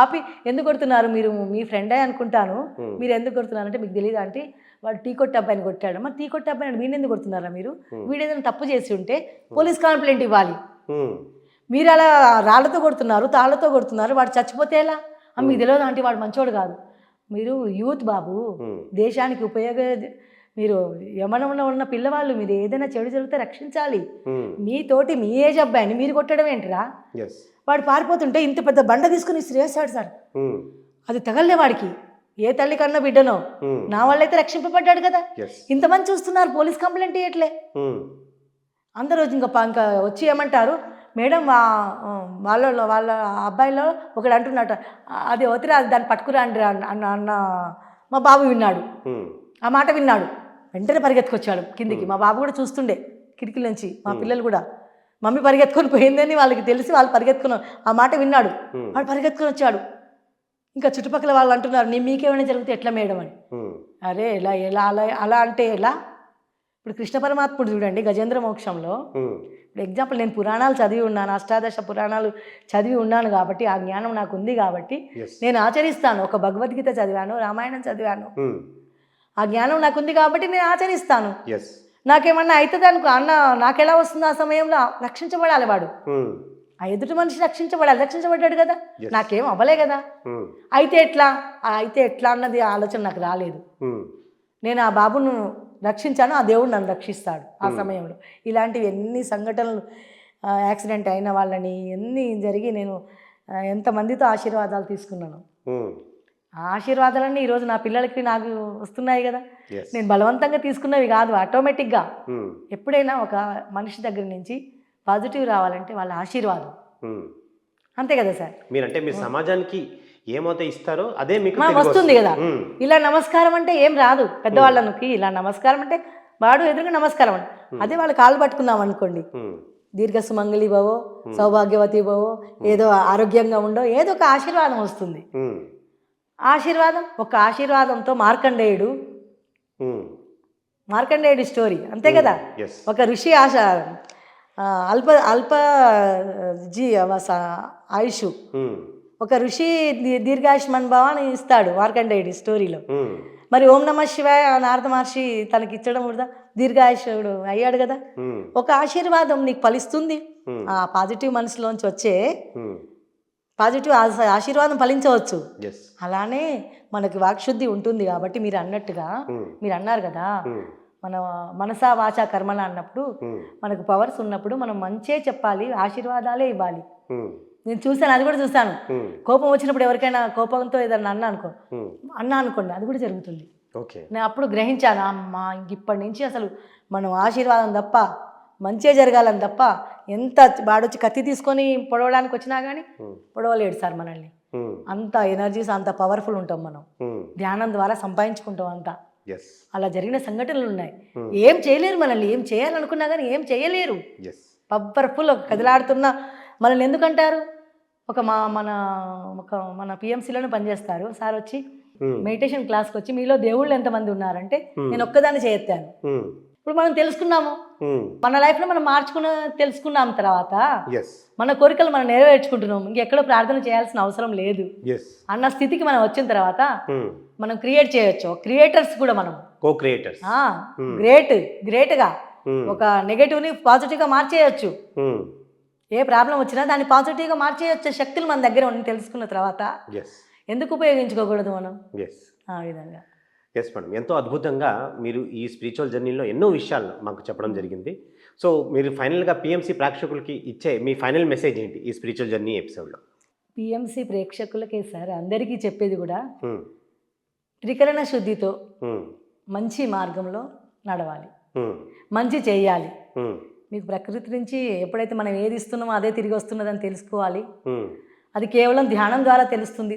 ఆపి, ఎందుకు కొడుతున్నారు మీరు, మీ ఫ్రెండే అనుకుంటాను, మీరు ఎందుకు కొడుతున్నారు అంటే, మీకు తెలియదు అంటే వాడు టీ కొట్టి అబ్బాయిని కొట్టాడు. మరి టీ కొట్టి అబ్బాయిని వీడిని ఎందుకు కొడుతున్నారా మీరు, వీడు ఏదైనా తప్పు చేసి ఉంటే పోలీస్ కంప్లైంట్ ఇవ్వాలి, మీరు అలా రాళ్లతో కొడుతున్నారు, తాళ్లతో కొడుతున్నారు, వాడు చచ్చిపోతే ఎలా, మీకు తెలియదు అంటే వాడు మంచోడు కాదు, మీరు యూత్ బాబు, దేశానికి మీరు యమనంలో ఉన్న పిల్లవాళ్ళు, మీరు ఏదైనా చెడు జరిగితే రక్షించాలి, మీతోటి మీ ఏజ్ అబ్బాయిని మీరు కొట్టడం ఏంటిరా, వాడు పారిపోతుంటే ఇంత పెద్ద బండ తీసుకుని శ్రేస్తాడు సార్, అది తగలే వాడికి, ఏ తల్లి కన్నా బిడ్డనో, నా వాళ్ళైతే రక్షింపబడ్డాడు కదా. ఇంతమంది చూస్తున్నారు, పోలీస్ కంప్లైంట్ ఇవ్వట్లే. అందరూ ఇంకా వచ్చి ఏమంటారు, మేడం వాళ్ళ అబ్బాయిలో ఒకడు అంటున్నట్ట, అది వదిరా దాన్ని పట్టుకురాండి అన్న మా బాబు విన్నాడు, ఆ మాట విన్నాడు, వెంటనే పరిగెత్తుకొచ్చాడు కిందికి. మా బాబు కూడా చూస్తుండే కిటికీల నుంచి, మా పిల్లలు కూడా, మమ్మీ పరిగెత్తుకొని పోయిందని వాళ్ళకి తెలిసి వాళ్ళు పరిగెత్తుకుని ఆ మాట విన్నాడు, వాడు పరిగెత్తుకొని వచ్చాడు. ఇంకా చుట్టుపక్కల వాళ్ళు అంటున్నారు, మీకేమైనా జరిగితే ఎట్లా మేడం అని. అరే ఎలా అలా అంటే ఎలా, ఇప్పుడు కృష్ణ పరమాత్ముడు చూడండి గజేంద్ర మోక్షంలో, ఇప్పుడు ఎగ్జాంపుల్ నేను పురాణాలు చదివి ఉన్నాను, అష్టాదశ పురాణాలు చదివి ఉన్నాను కాబట్టి ఆ జ్ఞానం నాకు ఉంది కాబట్టి నేను ఆచరిస్తాను. ఒక భగవద్గీత చదివాను, రామాయణం చదివాను, ఆ జ్ఞానం నాకు ఉంది కాబట్టి నేను ఆచరిస్తాను. నాకేమన్నా అవుతుంది అనుకో, అన్న నాకెలా వస్తుంది, ఆ సమయంలో రక్షించబడాలి వాడు, ఆ ఎదుటి మనిషి రక్షించబడ్డాడు కదా, నాకేం అవ్వలే కదా, అయితే ఎట్లా అన్నది ఆలోచన నాకు రాలేదు. నేను ఆ బాబును రక్షించాను, ఆ దేవుడు నన్ను రక్షిస్తాడు ఆ సమయంలో. ఇలాంటివి ఎన్ని సంఘటనలు, యాక్సిడెంట్ అయిన వాళ్ళని ఎన్ని జరిగి నేను ఎంతమందితో ఆశీర్వాదాలు తీసుకున్నాను. ఆ ఆశీర్వాదాలన్నీ ఈరోజు నా పిల్లలకి నాకు వస్తున్నాయి కదా. ఎస్. నేను బలవంతంగా తీసుకున్నవి కాదు, ఆటోమేటిక్గా. ఎప్పుడైనా ఒక మనిషి దగ్గర నుంచి పాజిటివ్ రావాలంటే వాళ్ళ ఆశీర్వాదం, అంతే కదా సార్. మీరంటే మీరు సమాజానికి ఏమైతే ఇస్తారో అదే మీకు మా తిరిగి వస్తుంది కదా. మ్మ్. ఇలా నమస్కారం అంటే ఏం రాదు, పెద్దవాళ్ళకి ఇలా నమస్కారం అంటే వాడు ఎదురుగా నమస్కారం అంటే, అదే వాళ్ళు కాళ్ళు పట్టుకుందాం అనుకోండి, మ్మ్. దీర్ఘ సుమంగళి భవో, సౌభాగ్యవతి భవో, ఏదో ఆరోగ్యంగా ఉండో, ఏదో ఒక ఆశీర్వాదం వస్తుంది. మ్మ్. ఆశీర్వాదం, ఒక ఆశీర్వాదంతో మార్కండేయుడు, మ్మ్. మార్కండేయుడి స్టోరీ అంతే కదా. ఎస్. ఒక ఋషి అల్ప అల్ప జీ ఆయుష్, మ్మ్. ఒక ఋషి దీర్ఘాయుష్మన్ భావాన్ని ఇస్తాడు మార్కండేయుడి స్టోరీలో. మ్మ్. మరి ఓం నమ శివాయ నారద మహర్షి తనకి ఇచ్చడం కూడా దీర్ఘాయుషుడు అయ్యాడు కదా. మ్మ్. ఒక ఆశీర్వాదం నీకు ఫలిస్తుంది, ఆ పాజిటివ్ మనసులోంచి వచ్చే మ్మ్. పాజిటివ్ ఆశీర్వాదం ఫలించవచ్చు. ఎస్. అలానే మనకి వాక్శుద్ధి ఉంటుంది కాబట్టి మీరు అన్నట్టుగా, మీరు అన్నారు కదా, మ్మ్. మన మనసా వాచా కర్మల అన్నప్పుడు మ్మ్. మనకు పవర్స్ ఉన్నప్పుడు మనం మంచే చెప్పాలి, ఆశీర్వాదాలే ఇవ్వాలి. మ్మ్. నేను చూశాను, అది కూడా చూశాను. మ్మ్. కోపం వచ్చినప్పుడు ఎవరికైనా కోపంతో ఏదన్నా మ్మ్. అన్నా అనుకోండి, అది కూడా జరుగుతుంది. ఓకే. నేను అప్పుడు గ్రహించాను, అమ్మా ఇంక ఇప్పటి నుంచి అసలు మనం ఆశీర్వాదం తప్ప మంచే జరగాలని తప్ప, ఎంత వాడొచ్చి కత్తి తీసుకొని పొడవడానికి వచ్చినా కానీ పొడవలేడు సార్ మనల్ని. మ్మ్. అంత ఎనర్జీస్, అంత పవర్ఫుల్ ఉంటాం మనం. మ్మ్. ధ్యానం ద్వారా సంపాదించుకుంటాం అంతా. ఎస్. అలా జరిగిన సంఘటనలు ఉన్నాయి. ఏం చేయలేరు మనల్ని, ఏం చేయాలనుకున్నా కానీ ఏం చేయలేరు. ఎస్. పవర్ఫుల్, ఒక కదిలాడుతున్న మనల్ని ఎందుకంటారు, మన పిఎంసీలోనే పనిచేస్తారు సార్, వచ్చి మెడిటేషన్ క్లాస్కి వచ్చి మీలో దేవుళ్ళు ఎంతమంది ఉన్నారంటే నేను ఒక్కదాన్ని చేయెత్తాను. మ్మ్. ఇప్పుడు మనం తెలుసుకున్నాము, మ్మ్. మన లైఫ్లో మనం తెలుసుకున్నాం తర్వాత ఎస్. మన కోరికలు మనం నెరవేర్చుకుంటున్నాం, ఇంకెక్కడో ప్రార్థన చేయాల్సిన అవసరం లేదు ఎస్. అన్న స్థితికి మనం వచ్చిన తర్వాత మ్మ్. మనం క్రియేట్ చేయొచ్చు. క్రియేటర్స్ కూడా మనం కో క్రియేటర్స్. గ్రేట్గా ఒక నెగటివ్ని పాజిటివ్గా మార్చేయచ్చు. మ్మ్. ఏ ప్రాబ్లం వచ్చినా దాన్ని పాజిటివ్గా మార్చేయొచ్చే శక్తులు మన దగ్గర ఉండి తెలుసుకున్న తర్వాత ఎస్. ఎందుకు ఉపయోగించుకోకూడదు మనం ఎస్. ఆ విధంగా. ఎస్ మేడం, ఎంతో అద్భుతంగా మీరు ఈ స్పిరిచువల్ జర్నీలో ఎన్నో విషయాలు మాకు చెప్పడం జరిగింది. సో మీరు ఫైనల్గా పిఎంసి ప్రేక్షకులకి ఇచ్చే మీ ఫైనల్ మెసేజ్ ఏంటి ఈ స్పిరిచువల్ జర్నీ ఎపిసోడ్లో? పిఎంసి ప్రేక్షకులకే సార్ అందరికీ చెప్పేది కూడా, త్రికరణ శుద్ధితో మంచి మార్గంలో నడవాలి, మంచి చేయాలి. మీకు ప్రకృతి నుంచి ఎప్పుడైతే మనం ఏది ఇస్తున్నామో అదే తిరిగి వస్తున్నదని తెలుసుకోవాలి. అది కేవలం ధ్యానం ద్వారా తెలుస్తుంది.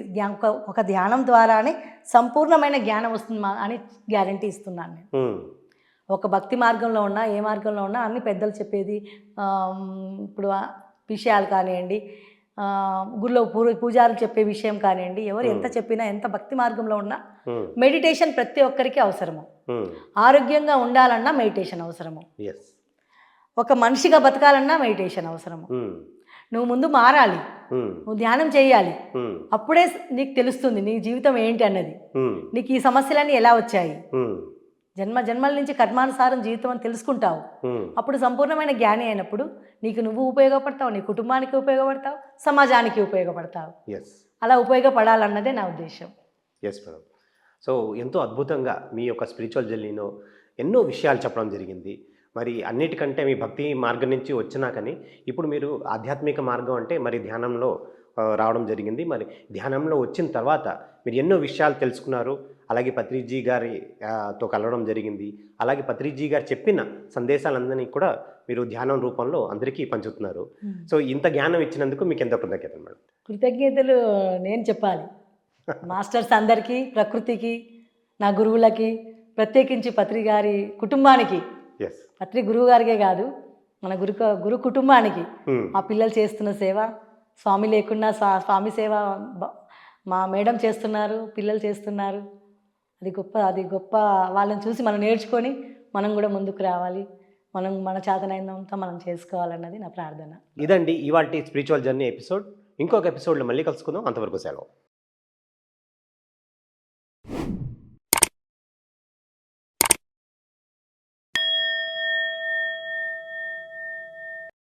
ఒక ధ్యానం ద్వారానే సంపూర్ణమైన జ్ఞానం వస్తుంది అని గ్యారంటీ ఇస్తున్నాను నేను. ఒక భక్తి మార్గంలో ఉన్నా, ఏ మార్గంలో ఉన్నా అన్ని పెద్దలు చెప్పేది ఇప్పుడు విషయాలు కానివ్వండి, గుళ్ళో పూజారులు చెప్పే విషయం కానివ్వండి, ఎవరు ఎంత చెప్పినా, ఎంత భక్తి మార్గంలో ఉన్నా మెడిటేషన్ ప్రతి ఒక్కరికి అవసరము. ఆరోగ్యంగా ఉండాలన్నా మెడిటేషన్ అవసరము. ఒక మనిషిగా బతకాలన్నా మెడిటేషన్ అవసరము. నువ్వు ముందు మారాలి, నువ్వు ధ్యానం చేయాలి, అప్పుడే నీకు తెలుస్తుంది నీ జీవితం ఏంటి అన్నది. నీకు ఈ సమస్యలన్నీ ఎలా వచ్చాయి, జన్మల నుంచి కర్మానుసారం జీవితం అని తెలుసుకుంటావు. అప్పుడు సంపూర్ణమైన జ్ఞాని అయినప్పుడు నీకు నువ్వు ఉపయోగపడతావు, నీ కుటుంబానికి ఉపయోగపడతావు, సమాజానికి ఉపయోగపడతావు. అలా ఉపయోగపడాలన్నదే నా ఉద్దేశం. Yes madam. సో ఎంతో అద్భుతంగా మీ యొక్క స్పిరిచువల్ జర్నీలో ఎన్నో విషయాలు చెప్పడం జరిగింది. మరి అన్నిటికంటే మీ భక్తి మార్గం నుంచి వచ్చినా కానీ ఇప్పుడు మీరు ఆధ్యాత్మిక మార్గం అంటే మరి ధ్యానంలో రావడం జరిగింది. మరి ధ్యానంలో వచ్చిన తర్వాత మీరు ఎన్నో విషయాలు తెలుసుకున్నారు. అలాగే పత్రిజీ గారితో కలవడం జరిగింది. అలాగే పత్రిజీ గారు చెప్పిన సందేశాలందరినీ కూడా మీరు ధ్యానం రూపంలో అందరికీ పంచుతున్నారు. సో ఇంత జ్ఞానం ఇచ్చినందుకు మీకు ఎంతో కృతజ్ఞతలు మేడం. కృతజ్ఞతలు నేను చెప్పాలి మాస్టర్స్ అందరికీ, ప్రకృతికి, నా గురువులకి, ప్రత్యేకించి పత్రి గారి కుటుంబానికి. పత్రి గురువు గారికే కాదు, మన గురు కుటుంబానికి. ఆ పిల్లలు చేస్తున్న సేవ, స్వామి లేకుండా స్వామి సేవ మా మేడం చేస్తున్నారు, పిల్లలు చేస్తున్నారు. అది గొప్ప. వాళ్ళని చూసి మనం నేర్చుకొని మనం కూడా ముందుకు రావాలి, మన చేతనైనంత మనం చేసుకోవాలన్నది నా ప్రార్థన. ఇదండి ఇవాల్టి స్పిరిచువల్ జర్నీ ఎపిసోడ్. ఇంకొక ఎపిసోడ్లో మళ్ళీ కలుసుకుందాం. అంతవరకు సెలవు.